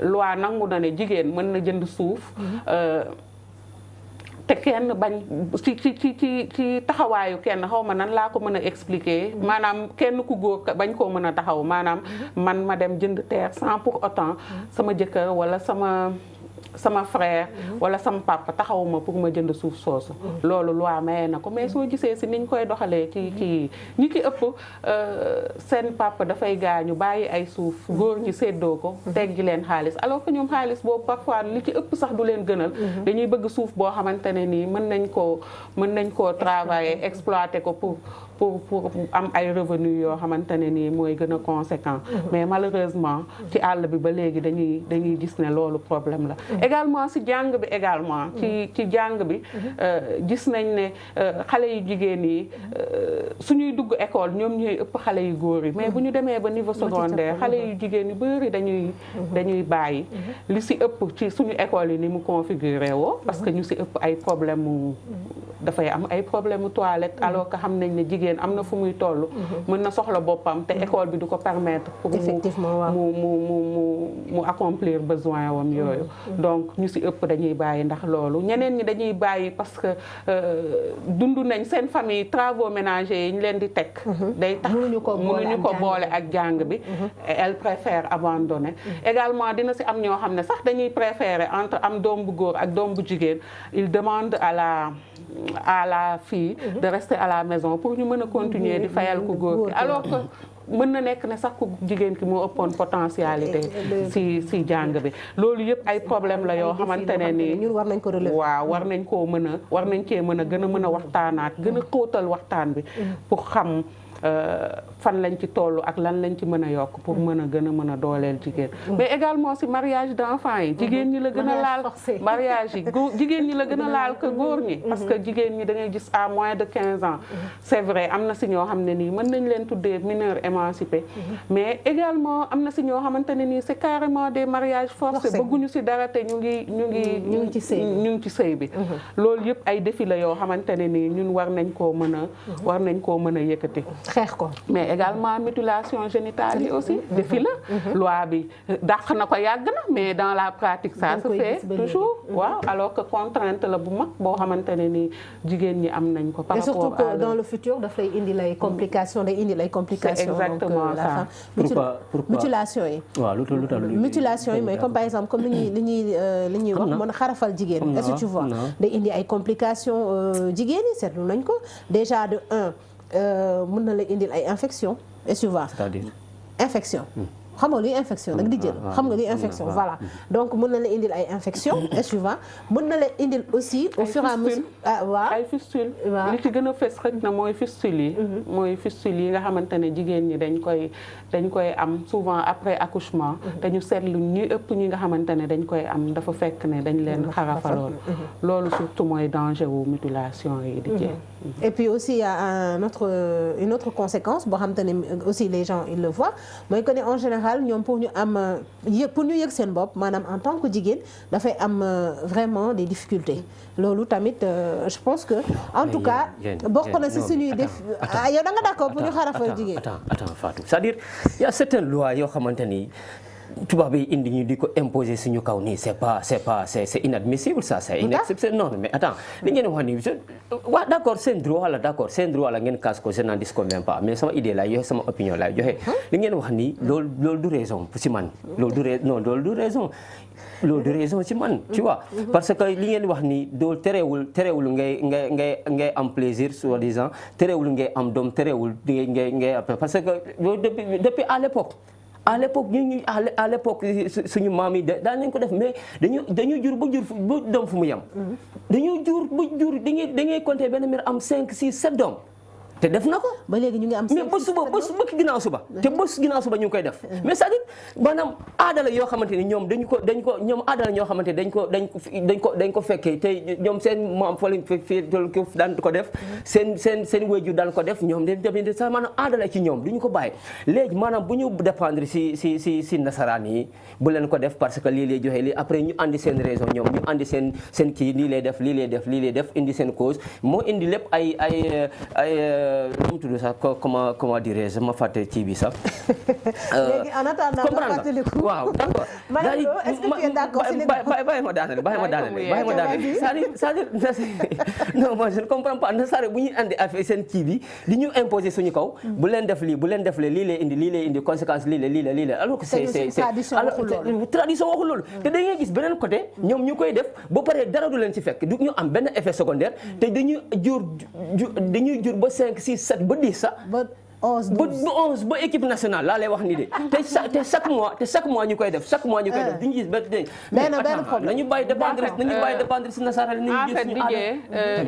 loi nangu na ne jigéen mën na jënd suuf te kenn bañ ci taxawaayu kenn xaw ma nan laa ko mën a expliquer maanaam kenn ku góor bañ koo mën a taxaw maanaam man ma dem jënd terre sans pour autant sama jëkkër wala sama frère wala sama papa taxawuma pour ma jënd suuf soosu loolu loi maye na ko mais soo gisee si niñ koy doxalee ci ñi ci ëpp seen papa dafay gaañu bàyyi ay suuf góor ñi séddoo ko teggi leen xaalis alors que ñoom xaalis boobu parfois li ci ëpp sax du leen gënal dañuy bëgg suuf boo xamante ne nii mën nañ koo travailler exploiter ko pour am ay revenus yoo xamante ne nii mooy gën a conséquent mais malheureusement ci àll bi ba léegi dañuy gis ne loolu problème la également si jàng bi également ci jàng bi gis nañ ne xale yu jigéen yi suñuy dugg école ñoom ñooy ëpp xale yu góor yi mais bu ñu demee ba niveau secondaire xale yu jigéen yu bëri dañuy bàyyi li si ëpp ci suñu école yi ni mu configuré woo parce que ñu si ëpp ay problème mu dafay am ay problème mu toilette alors que xam nañ ne jigéen am na fu muy toll mën na soxla boppam te école bi du ko permettre pour mu accomplir besoin wam yooyu donc ñu si ëpp dañuy bàyyi ndax loolu ñeneen ñi dañuy bàyyi parce que dund nañ seen famille travaux ménagers yi ñu leen di teg day tax mënuñu ko boole ak jàng bi elle préfère abandonner également dina si am ñoo xam ne sax dañuy préférer entre am doom bu góor ak doom bu jigéen il demande à la fille de rester à la maison pour ñu mën a continuer di fayal ku góor ki alors que mën na nekk ne sax ku jigéen ki moo ëppoon potentialité si jàng bi loolu yëpp ay problème la yoo xamante ne nii war nañ ko relever waaw war nañ cee mën a gën a mën a waxtaanaat gën a xóotal waxtaan bi pour xam fan lañ ci toll ak lan lañ ci mën a yokk pour mën a dooleel jigéen mais également si mariage d'enfants yi jigéen ñi la gën a laal mariage yi jigéen ñi la gën a laal que góor ñi parce que jigéen ñi da ngay gis à moins de 15 ans c'est vrai am na si ñoo xam ne nii mën nañ leen tuddee mineurs émancipés mais également am na si ñoo xamante ne nii c'est carrément des mariages forcés bëgguñu si dara te ñu ngi ci sëy bi loolu yëpp ay défi la yoo xamante ne nii ñun war nañ koo mën a yëkkati xeex ko. mais également mutilation génitale yi aussi défi la. loi bi dàq na ko yàgg na mais dans la pratique ça se fait toujours. waaw alors que contrainte la bu mag boo xamante ne ni jigéen ñi am nañ ko. par et rapport surtout que dans le futur daf lay indi lay complications day indi lay complications. c'est exactement ça. pourquoi mutilation yi. waaw lu tax mutilation yi mooy comme par exemple comme li ñuy wax mën a xarafal jigéen. est-ce que tu vois day indi ay complications jigéen yi seetlu nañ ko déjà de mën na la indil ay infection est-ce que tu vois. c'est-à-dire infection. xam nga luy infection nag di jël xam nga luy infection voilà donc mën na la indil ay infection est-ce que tu vois mën na la indil aussi au fur et à mesure waaw ay fistule li ci gën a fës rek na mooy fistule yi mooy fistule yi nga xamante ne jigéen ñi dañ koy am souvent après accouchement te ñu seetlu ñi ëpp ñi nga xamante ne dañ koy am dafa fekk ne dañ leen xarafaloon loolu surtout mooy danger wu mutilation yi di jël et puis aussi il y a une autre conséquence boo xamante ne aussi les gens ils le voient mooy que ne en général ñoom pour ñu yëg seen bopp maanaam en tant que jigéen dafay am vraiment des difficultés loolu tamit je pense que en tout cas bokk na si suñuy def yow da nga d'accord pour ñu xarafal jigéen attends Fatou c'est-à-dire il y a certaines lois yoo xamante ni tubaab yi indi ñu di ko imposer suñu kaw nii c'est inadmissible ça c'est inacceptable non mais attends li ngeen wax nii waaw d'accord seen droit la ngeen kaas ko je n'en disconviens pas mais sama idée laay joxe sama opinion laay joxe li ngeen wax nii loolu du raison ci man loolu du raison ci man tu vois parce que li ngeen wax nii dool terewul ngay am plaisir soi-disant terewul ngay am doom terewul ngay parce que depuis à l'époque suñu maam yi daan nañ ko def mais dañu jur ba doom fu mu yem dañu jur ba jur da ngay compter benn mère am 5 6 7 doom te def na ko ba léegi ñu ngi am mais ba ginnaaw suba te ba ginnaaw suba ñu ngi koy def mais c'est-à-dire maanaam aada la yoo xamante ni ñoom ñoom aada la ñoo xamante ni dañ ko fekkee te ñoom seen maam fa lañ fi daan ko def seen waajur daan ko def ñoom de sax maanaam aada la ci ñoom duñu ko bàyyi léegi maanaam bu ñu dépendre si nasaraan yi bu leen ko def parce que lii lay joxe lii après ñu andi seen raison ñoom ñu andi seen kii lii lay def indi seen cause moo indi lépp ay lu mu tudd sax comment dirais-je ma fàtte ci bi sax. léegi en attendant nga fàttaliku waaw d'accord. Madame Lo, est-ce que tu es d'accord si bàyyi ma daaneel c'est-à-dire non moi je ne comprends pas nasara bu ñuy andi affaire seen kii bi di ñu imposer suñu kaw. bu leen def lii lii lay indi conséquence lii la alors que c'est tradition waxul loolu te da ngay gis beneen côté ñoom ñu koy def ba pare dara du leen ci fekk du ñu am benn effet secondaire te dañuy jur ba 5 6 7 ba 10 sax. ba 11 ba équipe nationale laa lay wax ni de te chaque mois ñu koy def duñu gis benn problème nañu bàyyi dépendre si nasara ni en fait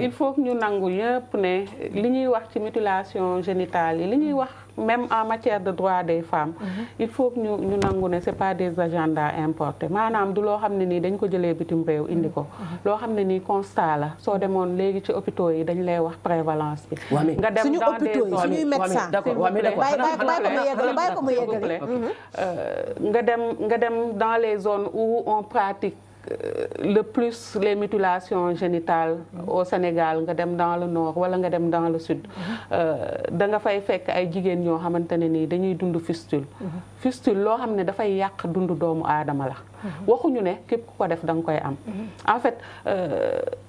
il faut que ñu nangu ñëpp ne li ñuy wax ci mutilation génitale yi li ñuy wax même en matière de droit des femmes il faut que ñu nangu ne c'est pas des agendas importés maanaam du loo xam ne nii dañ ko jëlee bitim réew indi ko loo xam ne nii constat la soo demoon léegi ci hôpitaux yi dañ lay wax prévalence bi nga dem dans des zones suñuy médecin bàyyi ko mu yeggale nga dem dans les zones où on pratique le plus les mutilations génitales au Sénégal nga dem dans le nord wala nga dem dans le sud da nga fay fekk ay jigéen ñoo xamante ne nii dañuy dund fistule loo xam ne dafay yàq dundu doomu aadama la waxuñu ne képp ku ko def da nga koy am en fait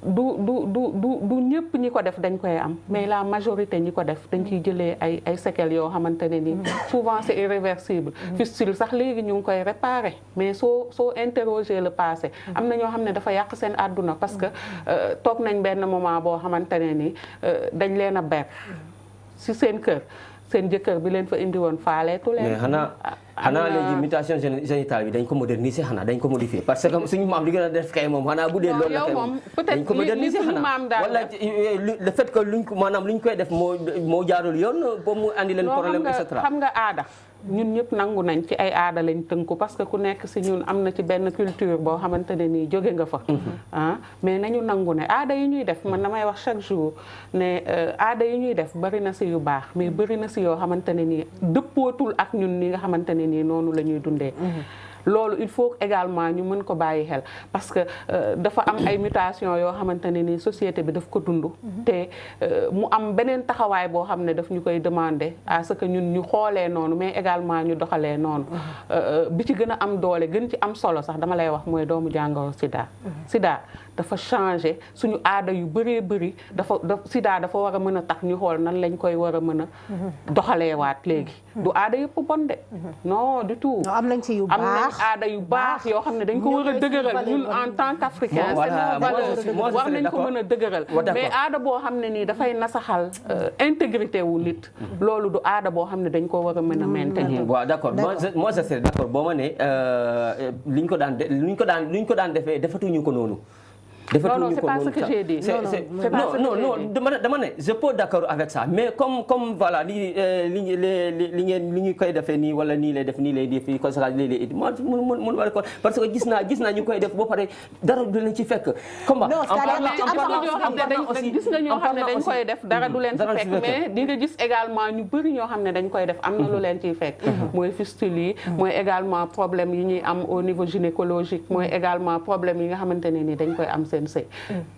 du ñëpp ñi ko def dañ koy am mais la majorité ñi ko def dañ ciy jëlee ay séquelles yoo xamante ne nii souvent c'est irréversible fistule sax léegi ñu ngi koy réparer mais soo interroger le passé am na ñoo xam ne dafa yàq seen àdduna parce que toog nañ benn moment boo xamante ne ni dañ leen a ber ci seen kër seen jëkkër bi leen fa indi woon faaleetu leen. mais xanaa léegi mutilation génitale bi dañ ko moderniser xanaa dañ ko modifier parce que suñu maam li gën a def kay moom xanaa bu dee loolu la kay moom dañ ko moderniser xanaa wala le fait que luñ koy def moo jaarul yoon ba mu andi leen problème et cetera xam nga aada ñun ñëpp nangu nañ ci ay aada lañ tënku parce que ku nekk si ñun am na ci benn culture boo xamante ne nii jóge nga fa mais nañu nangu ne aada yi ñuy def man damay wax chaque jour ne aada yi ñuy def bari na si yu baax mais bari na si yoo xamante ne nii dëppootul ak ñun ni nga xamante ne nii noonu la ñuy dundee loolu il faut également ñu mën ko bàyyi xel parce que dafa am ay mutation yoo xamante ne ni société bi daf ko dund te mu am beneen taxawaay boo xam ne daf ñu koy demander à ce que ñun ñu xoolee noonu mais également ñu doxalee noonu bi ci gën a am doole gën ci am solo sax dama lay wax mooy doomu jàngoro sida dafa changé suñu aada yu bëree bëri sida dafa war a mën a tax ñu xool nan lañ koy war a mën a doxalee waat léegi du aada yëpp bon de non du tout am nañ ci yu baax am nañ aada yu baax yoo xam ne dañ ko war a dëgëral ñun en tant qu'africain c'est nos valeurs war nañ ko mën a dëgëral mais aada boo xam ne nii dafay nasaxal intégrité wu nit loolu du aada boo xam ne dañ ko war a mën a maintenir waaw d'accord moi je serais d'accord boo ma ne liñ ko daan defee defatuñu ko noonu non, c'est pas ce que j'ai dit. Non, dama ne je peux d'accord avec ça mais comme voilà li ñu koy defee nii wala nii lay def nii lay def ko sa léeg-léeg mun war ko parce que gis naa ñu koy def ba pare dara du leen ci fekk comme gis nga ñoo xam ne dañ koy def dara du leen ci fekk mais di nga gis également ñu bëri ñoo xam ne dañ koy def am na lu leen ciy fekk mooy fistule yi mooy également problème yi ñuy am au niveau gynécologique mooy également problème yi nga xamante ne ni dañ koy am seen sëy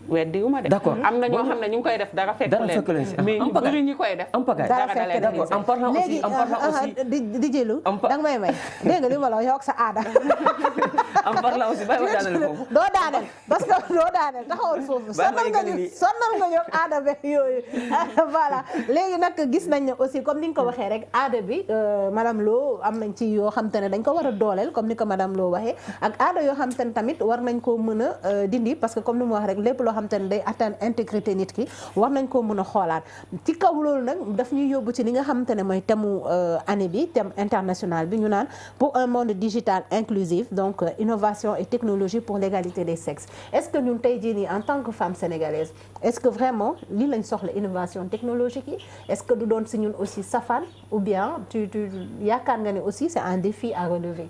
weddi wu ma de am na ñoo xam ne ñu ngi koy def dara fekk leen mais ñu bëri ñi koy def dara fekk leen en parlant aussi di jëlu danga may dégg nga li ma la wax sa aada en parlant aussi bàyyi ma daaneel foofu doo daaneel parce que doo daaneel taxawal foofu sonnal nga ñu aada be yooyu voilà léegi nag gis nañ ne aussi comme ni nga ko waxee rek aada bi madame Lo am nañ ci yoo xam te ne dañ ko war a dooleel comme ni ko madame Lo waxee ak aada yoo xam te ne tamit war nañ koo mën a dindi parce que comme ni mu wax rek lépp loo xam te ne day atteindre intégrité nit ki war nañ koo mën a xoolaat ci kaw loolu nag daf ñuy yóbbu ci li nga xam te ne mooy thème année bi thème international bi ñu naan pour un monde digital inclusif donc innovation et technologie pour l'égalité des sexes est-ce que ñun tey jii nii en tant que femme sénégalaise est-ce que vraiment lii lañ soxla innovation technologique yi est-ce que du doon si ñun aussi safaan ou bien tu yaakaar nga ne aussi c'est un défi à relever.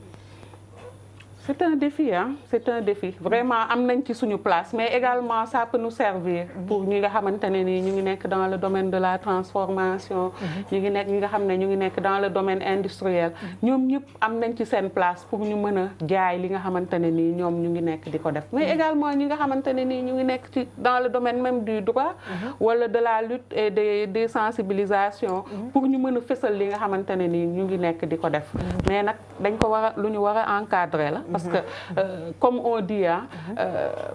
C'est un défi, hein? C'est un défi. Vraiment, am nañ ci suñu place, mais également ça peut nous servir pour ñi nga xamante ne nii ñu ngi nekk dans le domaine de la transformation, ñi nga xam ne ñu ngi nekk dans le domaine industriel. ñoom ñëpp am nañ ci seen place pour ñu mën a jaay li nga xamante ne nii ñoom ñu ngi nekk di ko def. Mais également ñi nga xamante ne nii ñu ngi nekk ci dans le domaine même du droit wala de la lutte et des sensibilisations pour ñu mën a fësal li nga xamante ne nii ñu ngi nekk di ko def. Mais nag dañ ko lu ñu war a encadrer la. Parce que comme on dit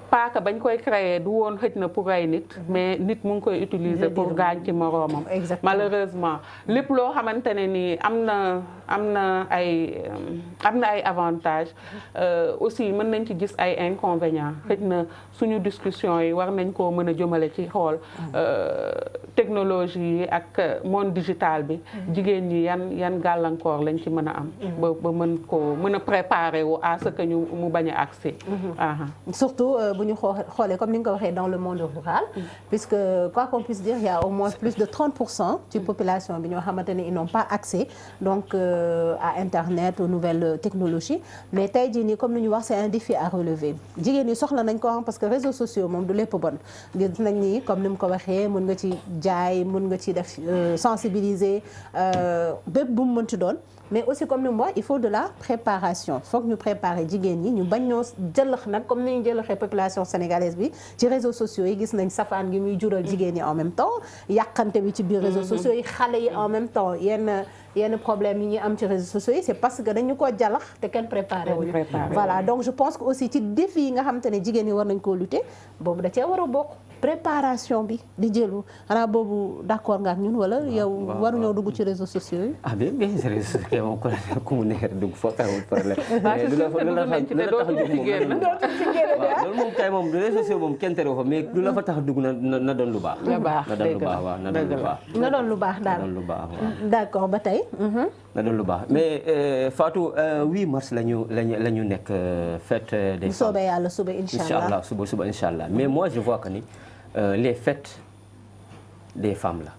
paaka bañ koy créer du woon xëj na pour rey nit mais nit mu ngi koy utiliser pour gaañ ci moroomam malheureusement lépp loo xamante ne nii am na ay avantages aussi mën nañ ci gis ay inconvénients xëj na suñu discussion yi war nañ koo mën a jëmale ci xool technologie yi ak monde digital bi jigéen ñi yan gàllankoor lañ ci mën a am ba mën a préparer wu à ce que ñu mu bañ a accès surtout bu ñu xoolee comme ni nga ko waxee dans le monde rural puisque quoi qu'on puisse dire il y a au moins plus de 30% ci population bi ñoo xamante ne ils n'ont pas accès donc à internet aux nouvelles technologies mais tey jii nii comme ni ñu wax c'est un défi à relever jigéen ñi soxla nañ ko parce que réseaux sociaux moom du lépp bon gis nañ ni comme ni mu ko waxee mën nga ci jaay mën nga ci def sensibiliser bépp bu mu mënti doon mais aussi comme ni mu wax il faut de la préparation foog ñu préparer jigéen ñi ñu bañ ñoo jëlax nag comme ni ñu jëlaxee population sénégalaise bi ci réseaux sociaux yi gis nañ safaan gi muy jural jigéen ñi en même temps yàqante bi ci biir réseaux sociaux yi xale yi en même temps yenn problème yi ñuy am ci réseaux sociaux yi c'est parce que dañu koo jalax te kenn préparé wuñu voilà donc je pense que aussi ci défi yi nga xamante ne jigéen ñi war nañ koo lutter boobu da cee war a bokk préparation bi di jëlu xanaa boobu d'accord nga ak ñun wala yow waruñoo dugg ci réseaux sociaux yi bien réseaux sociaux moom ku mu neex dugg foofu amul problème loolu moom kay moom réseaux sociaux moom kenn tere fa mais du la fa tax dugg na doon lu baax na doon lu baax daal d'accord ba tey na doon lu baax mais Fatou 8 mars la ñu nekk fête des femmes soobee yàlla suba inchallah suba inchallah mais moi je vois que ni les fêtes des femmes là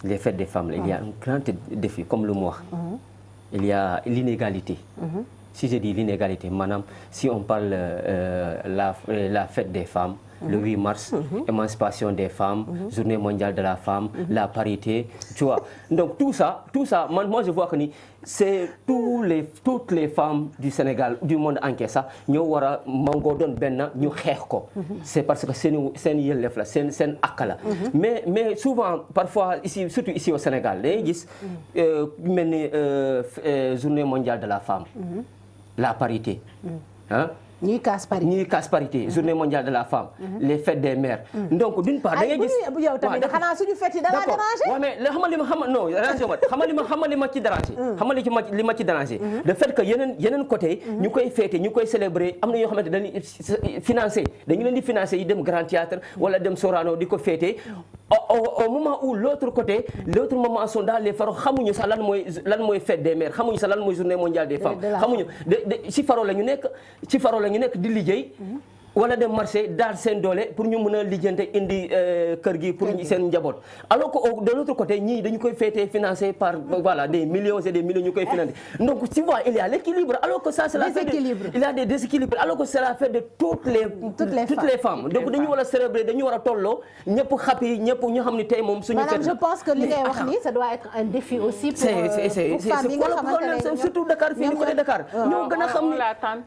les fêtes des femmes là il y a un grand défi comme lu mu wax il y a l'inégalité si je dis l'inégalité maanaam si on parle la fête des femmes le 8 mars, émancipation des femmes, journée mondiale de la femme, la parité, tu vois. Donc tout ça, moi je vois que c'est toutes les femmes du Sénégal, du monde entier ça, ñoo war a mangoo doon benn ñu xeex ko. C'est parce que seen yelleef la seen ak la. mais souvent parfois ici surtout ici au Sénégal dañuy gis mel ni journée mondiale de la femme, la parité, hein. ñuy casse parité journée mondiale de la femme, les fêtes des mères. Donc d'une part da ngay gis yow tamit xanaa suñu fête yi da la déranger. waaw mais xam nga li ma ci déranger. li ma ci déranger. le fait que yeneen côté ñu koy fêter ñu koy célébrer am na yoo xamante dañuy dañu leen di financer yi dem Grand Théâtre wala dem Sorano di ko fêter au moment où l'autre moment sont dans les faros xamuñu sax lan mooy fête des mères xamuñu sax lan mooy journée mondiale des femmes xamuñu ci faro la ñu nekk di liggéey wala dem marché daal seen doole pour ñu mën a lijjante indi kër gi pour seen njaboot alors que de l'autre côté ñii dañu koy féetee financé par voilà des millions et des millions ñu koy financé donc tu vois il y a l'équilibre alors que ça c'est la fête il y a des déséquilibres alors que c'est la fête de toutes les femmes donc dañu war a célébrer dañu war a tolloo ñëpp happy ñëpp ñu xam ni tey moom suñu fête je pense que li ngay wax ni ça doit être un défi aussi pour femmes yi nga xamante ne surtout Dakar fii ni côté Dakar ñoo gën a xam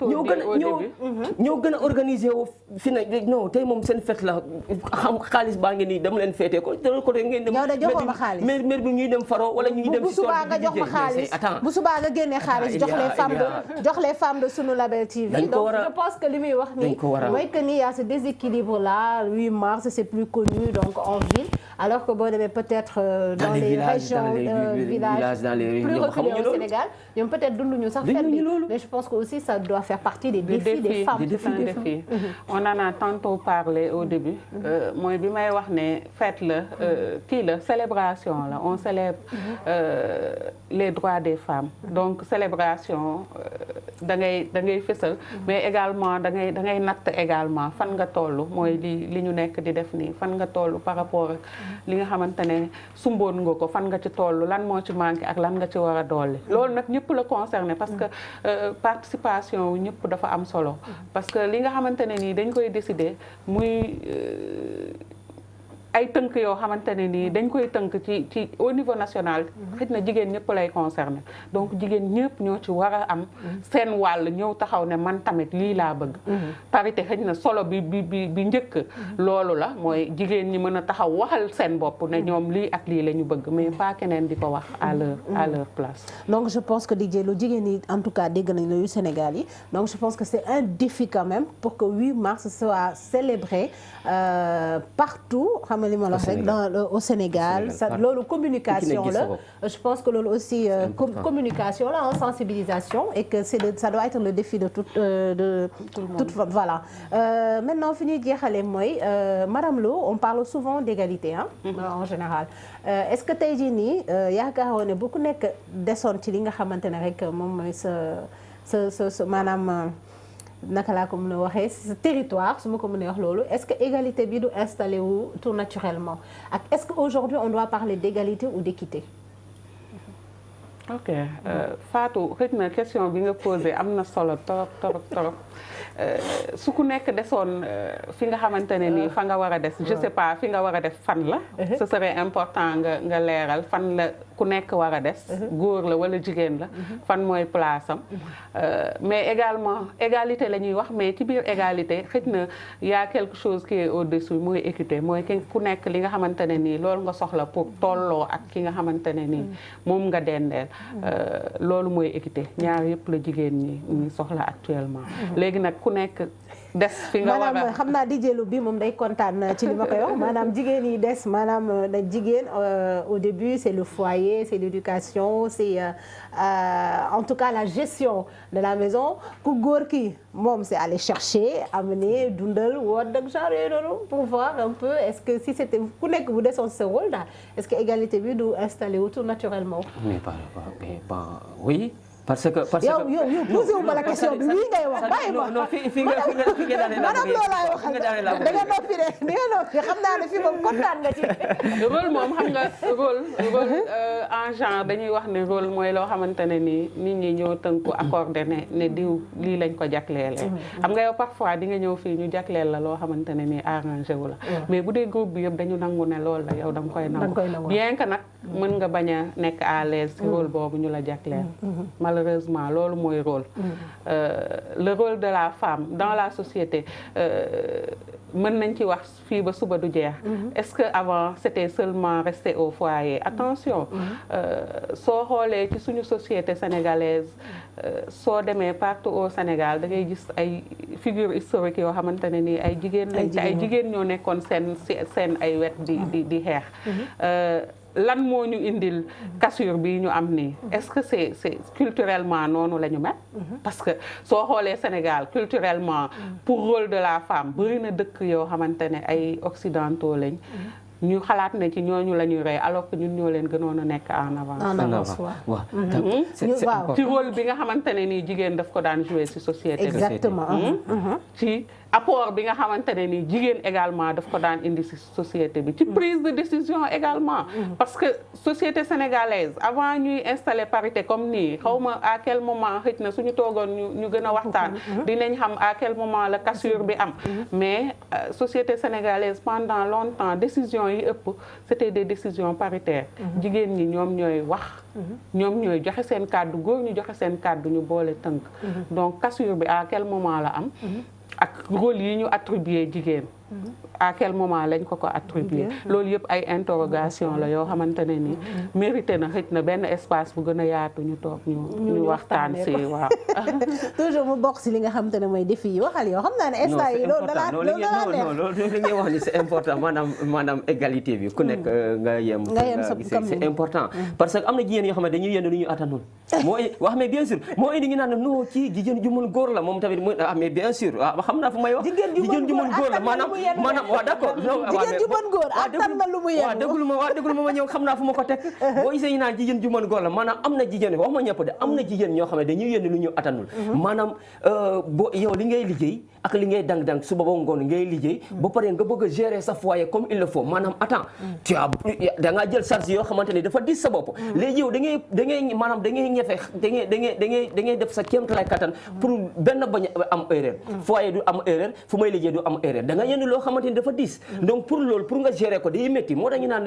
ñoo gën a organiser fi non tey moom seen fête la xam xaalis baa ngi nii dama leen féetee ko de côté ngeen dem maire bi ñuy dem faro wala ñuy dem bu subaa nga jox ma xaalis bu subaa nga génnee xaalis jox les femmes de Sunu Label TV donc je pense que li muy wax ni mooy que ni y a ce déséquilibre là 8 mars c'est plus connu donc en ville alors que boo demee peut-être dans les régions villages plus reculés au Sénégal ñoom peut-être dunduñu sax fête bi mais je pense que aussi ça doit faire partie des défis des femmes. On en a tantôt parlé au début mooy bi may wax ne fête la célébration la on célèbre les droits des femmes donc célébration da ngay fësal mais également da ngay natt également fan nga toll mooy li ñu nekk di def nii fan nga toll par rapport ak li nga xamante ne sumboon nga ko fan nga ci toll lan moo ci manqué ak lan nga ci war a dolli loolu nag ñëpp la concerné parce que participation wu ñëpp dafa am solo parce que li nga xamante ne nii dañ koy décider muy ay tënk yoo xamante ne nii dañ koy tënk ci au niveau national xëy na jigéen ñëpp lay concerné donc jigéen ñëpp ñoo ci war a am seen wàll ñëw taxaw ne man tamit lii laa bëgg parité xëy na solo bi njëkk loolu la mooy jigéen ñi mën a taxaw waxal seen bopp ne ñoom lii ak lii la ñu bëgg mais pas keneen di ko wax à leur place. Donc je pense que DJ lu jigéen ñi en tout cas dégg nañ la yu Sénégal yi donc je pense que c'est un défi quand même pour que 8 mars soit célébré partout li ma la wax rek au Sénégal loolu communication la je pense que loolu aussi communication la sensibilisation et que ça doit être le défi de toute voilà maintenant fi ñuy jeexale mooy Madame Lo on parle souvent d'égalité en général est-ce que tey jii nii yaakaaroon ne bu ku nekk desoon ci li nga xamante ne rek moom mooy sa maanaam naka laa ko mën a waxee ce territoire su ma ko mënee wax loolu est-ce que égalité bi du installé wu tout naturellement ak est-ce que aujourd'hui on doit parler d'égalité ou d'équité. ok Fatou xëy na question bi nga posé am na solo trop su ku nekk desoon fi nga xamante ne nii fa nga war a des je sais pas fi nga war a def fan la ce serait important nga leeral fan la ku nekk war a des góor la wala jigéen la fan mooy place am mais également égalité la ñuy wax mais ci biir égalité xëy na y a quelque chose qui est au-dessus mooy équité mooy ku nekk li nga xamante ne nii loolu nga soxla pour tolloo ak ki nga xamante ne nii moom nga dendeel loolu mooy équité ñaar yëpp la jigéen ñi soxla actuellement léegi nag ku nekk des fi nga war a maanaam xam naa DJ Lo bi moom day kontaan ci li ma koy wax maanaam jigéen yi des maanaam na jigéen au début c'est le foyer c'est l'éducation c'est en tout cas la gestion de la maison ku góor ki moom c'est aller chercher amener dundal woot ak genre yooyu noonu pour voir un peu est-ce que si c'était ku nekk bu desoon ce rôle daal est-ce que égalité bi du installé wu tout naturellement. mais pas oui parce que yow posé wu ma la question bi lii ngay wax bàyyi ma. non fi nga daane la maanaam loolu laay waxal da nga noppi de da nga noppi xam naa ne fii moom kontaan nga ci. rôle moom xam nga rôle en genre dañuy wax ne rôle mooy loo xamante ne nii nit ñi ñoo tënku accordé ne diw lii lañ ko jagleelee. xam nga yow parfois di nga ñëw fii ñu jagleel la loo xamante ne nii arrangé wu la. mais bu dee groupe bi yëpp dañu nangu ne loolu la yow da nga koy nangu. bien que nag mën nga bañ a nekk à l'aise ci rôle boobu ñu la jagleel. malheureusement loolu mooy rôle. Le rôle de la femme dans la société mën nañ ci wax fii ba suba du jeex. Est-ce que avant c'était seulement rester au foyer? Attention, soo xoolee ci suñu société sénégalaise soo demee partout au Sénégal da ngay gis ay figures historiques yoo xamante ne nii ay jigéen lañ te ay jigéen ñoo nekkoon seen ay wet di xeex. lan moo ñu indil cassure bi ñu am nii est-ce que c'est culturellement noonu la ñu mel parce que soo xoolee Sénégal culturellement pour rôle de la femme bëri na dëkk yoo xamante ne ay occidentaux lañ ñu xalaat ne ci ñooñu la ñuy rey alors que ñun ñoo leen gënoon a nekk en avance. waaw ci rôle bi nga xamante ne nii jigéen daf ko daan jouer ci société. exactement. ci apport bi nga xamante ne nii jigéen également daf ko daan indi ci société bi. ci prise de décision également. parce que société sénégalaise avant ñuy installer parité comme nii xaw ma à quel moment xëj na suñu toogoon ñu gën a waxtaan. dinañ xam à quel moment la cassure bi am. mais société sénégalaise pendant longtemps décision yi ëpp c'était des décisions paritaires. jigéen ñi ñoom ñooy wax. ñoom ñooy joxe seen kàddu góor ñu joxe seen kàddu ñu boole tënk. donc cassure bi à quel moment la am. ak rôle yi ñu attribué jigéen. à quel moment lañ ko attribué. loolu yëpp ay interrogation la yoo xamante ne ni mérité na xëj na benn espace bu gën a yaatu ñu toog ñu waxtaan si waaw. toujours mu bokk si li nga xamante ne mooy défi yi waxal yoo xam naa ne instant yi loolu da la loolu li ngay wax ni c'est important maanaam égalité bi ku nekk nga yem c'est important parce que am na jigéen yoo xam ne dañuy yenn lu ñu attanul moo wax mais bien sûr moo indi ñu naan non ci jigéen ju mën góor la moom tamit mais bien sûr xam naa fu may wax jigéen ju mën góor la maanaam waaw d'accord jigéen ju mën góor attan na lu mu yenu waaw déglu ma ñëw xam naa fu ma ko teg boo gisee ñu naan jigéen ju mën góor la maanaam am na jigéen wax ma ñëpp de am na jigéen ñoo xam ne dañuy yenn lu ñu attanul maanaam boo yow li ngay liggéey ak li ngay dang-dang suba ba ngoon ngay liggéey ba pare nga bëgg a gérer sa foyer comme il le faut maanaam attends tu as da ngaa jël charge yoo xamante ne dafa dis sa bopp léegi yow da ngay maanaam da ngay ñefe da ngay def sa kéemtalaay kattan pour benn bañ am erreur foyer du am erreur fu may liggéey du am erreur da nga yenn loo xamante ni dafa dis donc pour loolu pour nga gérer ko day métti moo tax ñu naan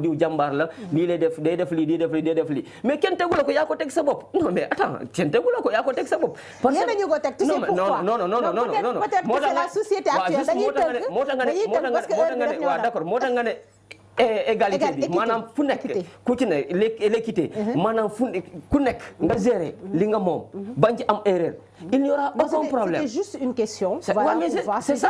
diw jàmbaar la lii lay def day def lii day def lii mais kenn tegu la ko yaa ko teg sa bopp non mais attends kenn tegu la ko yaa ko teg sa bopp parce que ñu ko teg tu sais pourquoi non peut-être que c'est la société actuelle dañuy tënk moo tax nga ne égalité bi maanaam fu nekk ku ci ne l'équité maanaam ku nekk nga gérer li nga moom bañ ci am erreur il n'y aura aucun problème c'est juste une question c'est ça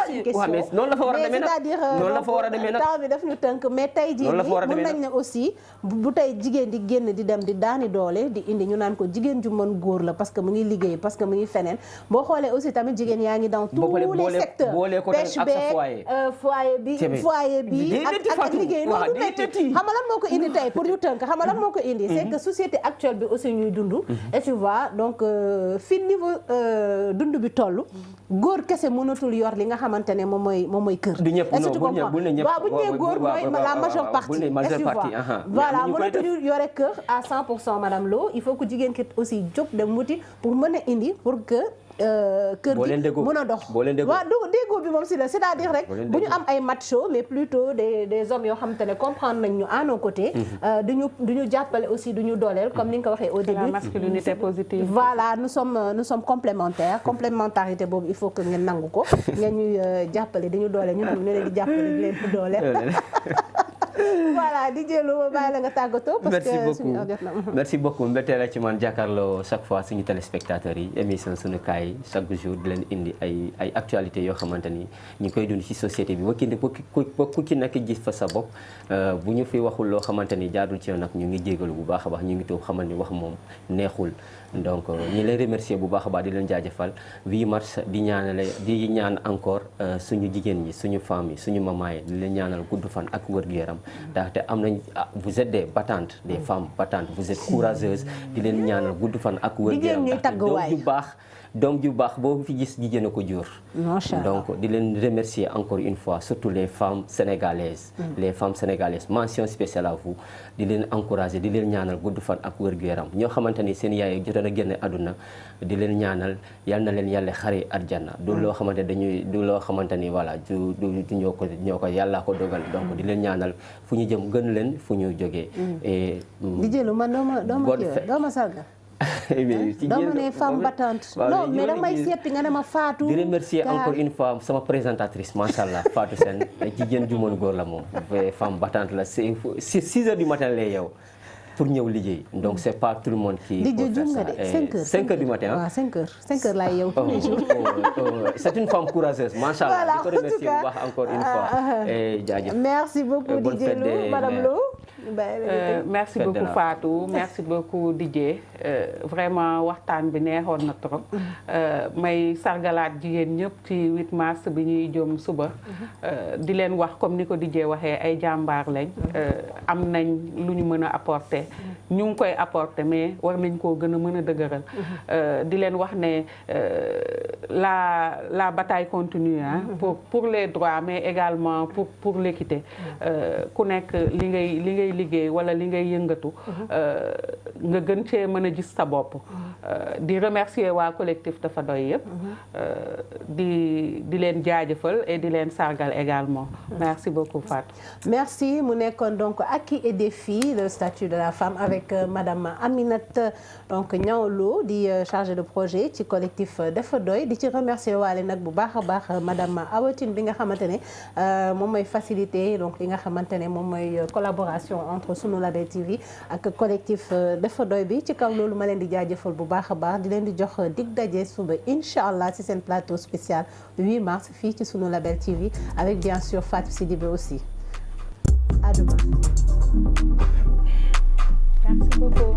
mais noonu la fa war a demee nag noonu la fa war a demee nag temps bi daf ñu tënk mais tey jii mën nañ ne aussi bu tey jigéen di génn di dem di daani doole di indi ñu naan ko jigéen ju mën góor la parce que mu ngi liggéey parce que mu ngi feneen boo xoolee aussi tamit jigéen yaa ngi dans tous les secteurs pêche beeg foyer bi ak liggéey loolu métti xam nga lan moo ko indi tey pour ñu tënk xam nga lan moo ko indi c'est que société actuelle bi aussi ñuy dund et tu vois donc fi niveau dund bi toll góor kese mënatul yor li nga xamante ne moom mooy kër. du ñëpp non bu ñu nee góor mooy la majeure partie. voilà mënatuñu yore kër à 100% madame Lo il faut que jigéen ki aussi jóg dem wuti pour mën a indi pour que. kër gi mën a dox waaw déggoo bi moom si la c'est-à-dire rek bu ñu am ay macho mais plutôt des hommes yoo xamante ne comprendre nañ ñu à nos côtés duñu jàppale aussi duñu dooleel comme ni nga ko waxee au début la masculinité positive voilà nous sommes complémentaires complémentarité boobu il faut que ngeen nangu ko ngeen ñuy jàppale dañu dooleel ñu ñu leen di jàppale di leen dooleel voilà di jëlu bàyyi la nga tàggatoo parce que merci beaucoup mbéttee la ci man jàkkaarloo chaque fois suñu téléspectateurs yi émission sunu kaay chaque jour di leen indi ay actualités yoo xamante ni ñu koy dund ci société bi ku ci nekk gis fa sa bopp bu ñu fi waxul loo xamante ni jaadul ci yoon nag ñu ngi jégalu bu baax a baax ñu ngi toog xamal ni wax moom neexul donc ñi lay remercier bu baax a baax di leen jaajëfal 8 mars di ñaan encore suñu jigéen ñi suñu femmes yi suñu maman yi di leen ñaanal gudd fan ak wér-gu-yaram ndaxte am nañ vous êtes des battantes des femmes battantes vous êtes courageuses di leen ñaanal gudd fan ak wér-gu-yaram ndaxte doom ju baax boo fi gis jigéen a ko jur. donc di leen remercier encore une fois surtout les femmes sénégalaises. les femmes sénégalaises mention spéciale à vous di leen encourager di leen ñaanal gudd fan ak wér-gu-yaram ñoo xamante ni seen yaay jotoon a génne àdduna di leen ñaanal yal na leen yàlla xare àjjana. du loo xamante du loo xamante ni voilà du ñoo ko yàlla ko dogal donc di leen ñaanal fu ñu jëm gën leen fu ñu jógee. et di jëlu man doo ma sargal. dama ne femme battante. non mais damay seppi nga ne ma Fatou. di remercier encore une fois sama présentatrice macha allah Fatou Sène jigéen ju mën góor la moom. femme battante la c'est 6 heures du matin lay yow pour ñëw liggéey donc c'est pas tout le monde qui peut faire ça. 5 heures du matin. waaw 5 heures laay yow tous les jours. c'est une femme courageuse macha allah. di ko remercier bu baax encore une fois. jaajëf merci beaucoup Didier Lo madame Lo. merci beaucoup Fatou merci beaucoup Didier vraiment waxtaan bi neexoon na trop may sargalaat jigéen ñëpp ci 8 mars bi ñuy jëm suba di leen wax comme ni ko Didier waxee ay jàmbaar lañ am nañ lu ñu mën a apporter ñu ngi koy apporter mais war nañ koo gën a mën a dëgëral di leen wax ne la bataille continue pour les droits mais également pour l'équité ku nekk li ngay liggéey wala li ngay yëngatu nga gën cee mën a gis sa bopp di remercier waa collectif dafa doy yëpp di leen jaajëfal et di leen sargal également merci beaucoup Fatou. merci mu nekkoon donc acquis et défis le statut de la femme avec madame Aminata donc Niang Lo di chargée de projet ci collectif dafa doy di ci remercier waale nag bu baax a baax madame Awa Tine bi nga xamante ne moom mooy faciliter donc li nga xamante ne moom mooy collaboration entre sunu Label TV ak collectif dafa doy bi ci kaw loolu ma leen di jaajëfal bu baax a baax di leen di jox dig daje suba incha allah ci seen plateau spécial 8 mars fii ci sunu Label TV avec bien sûr Fatou Sidibé aussi à demain. Merci beaucoup.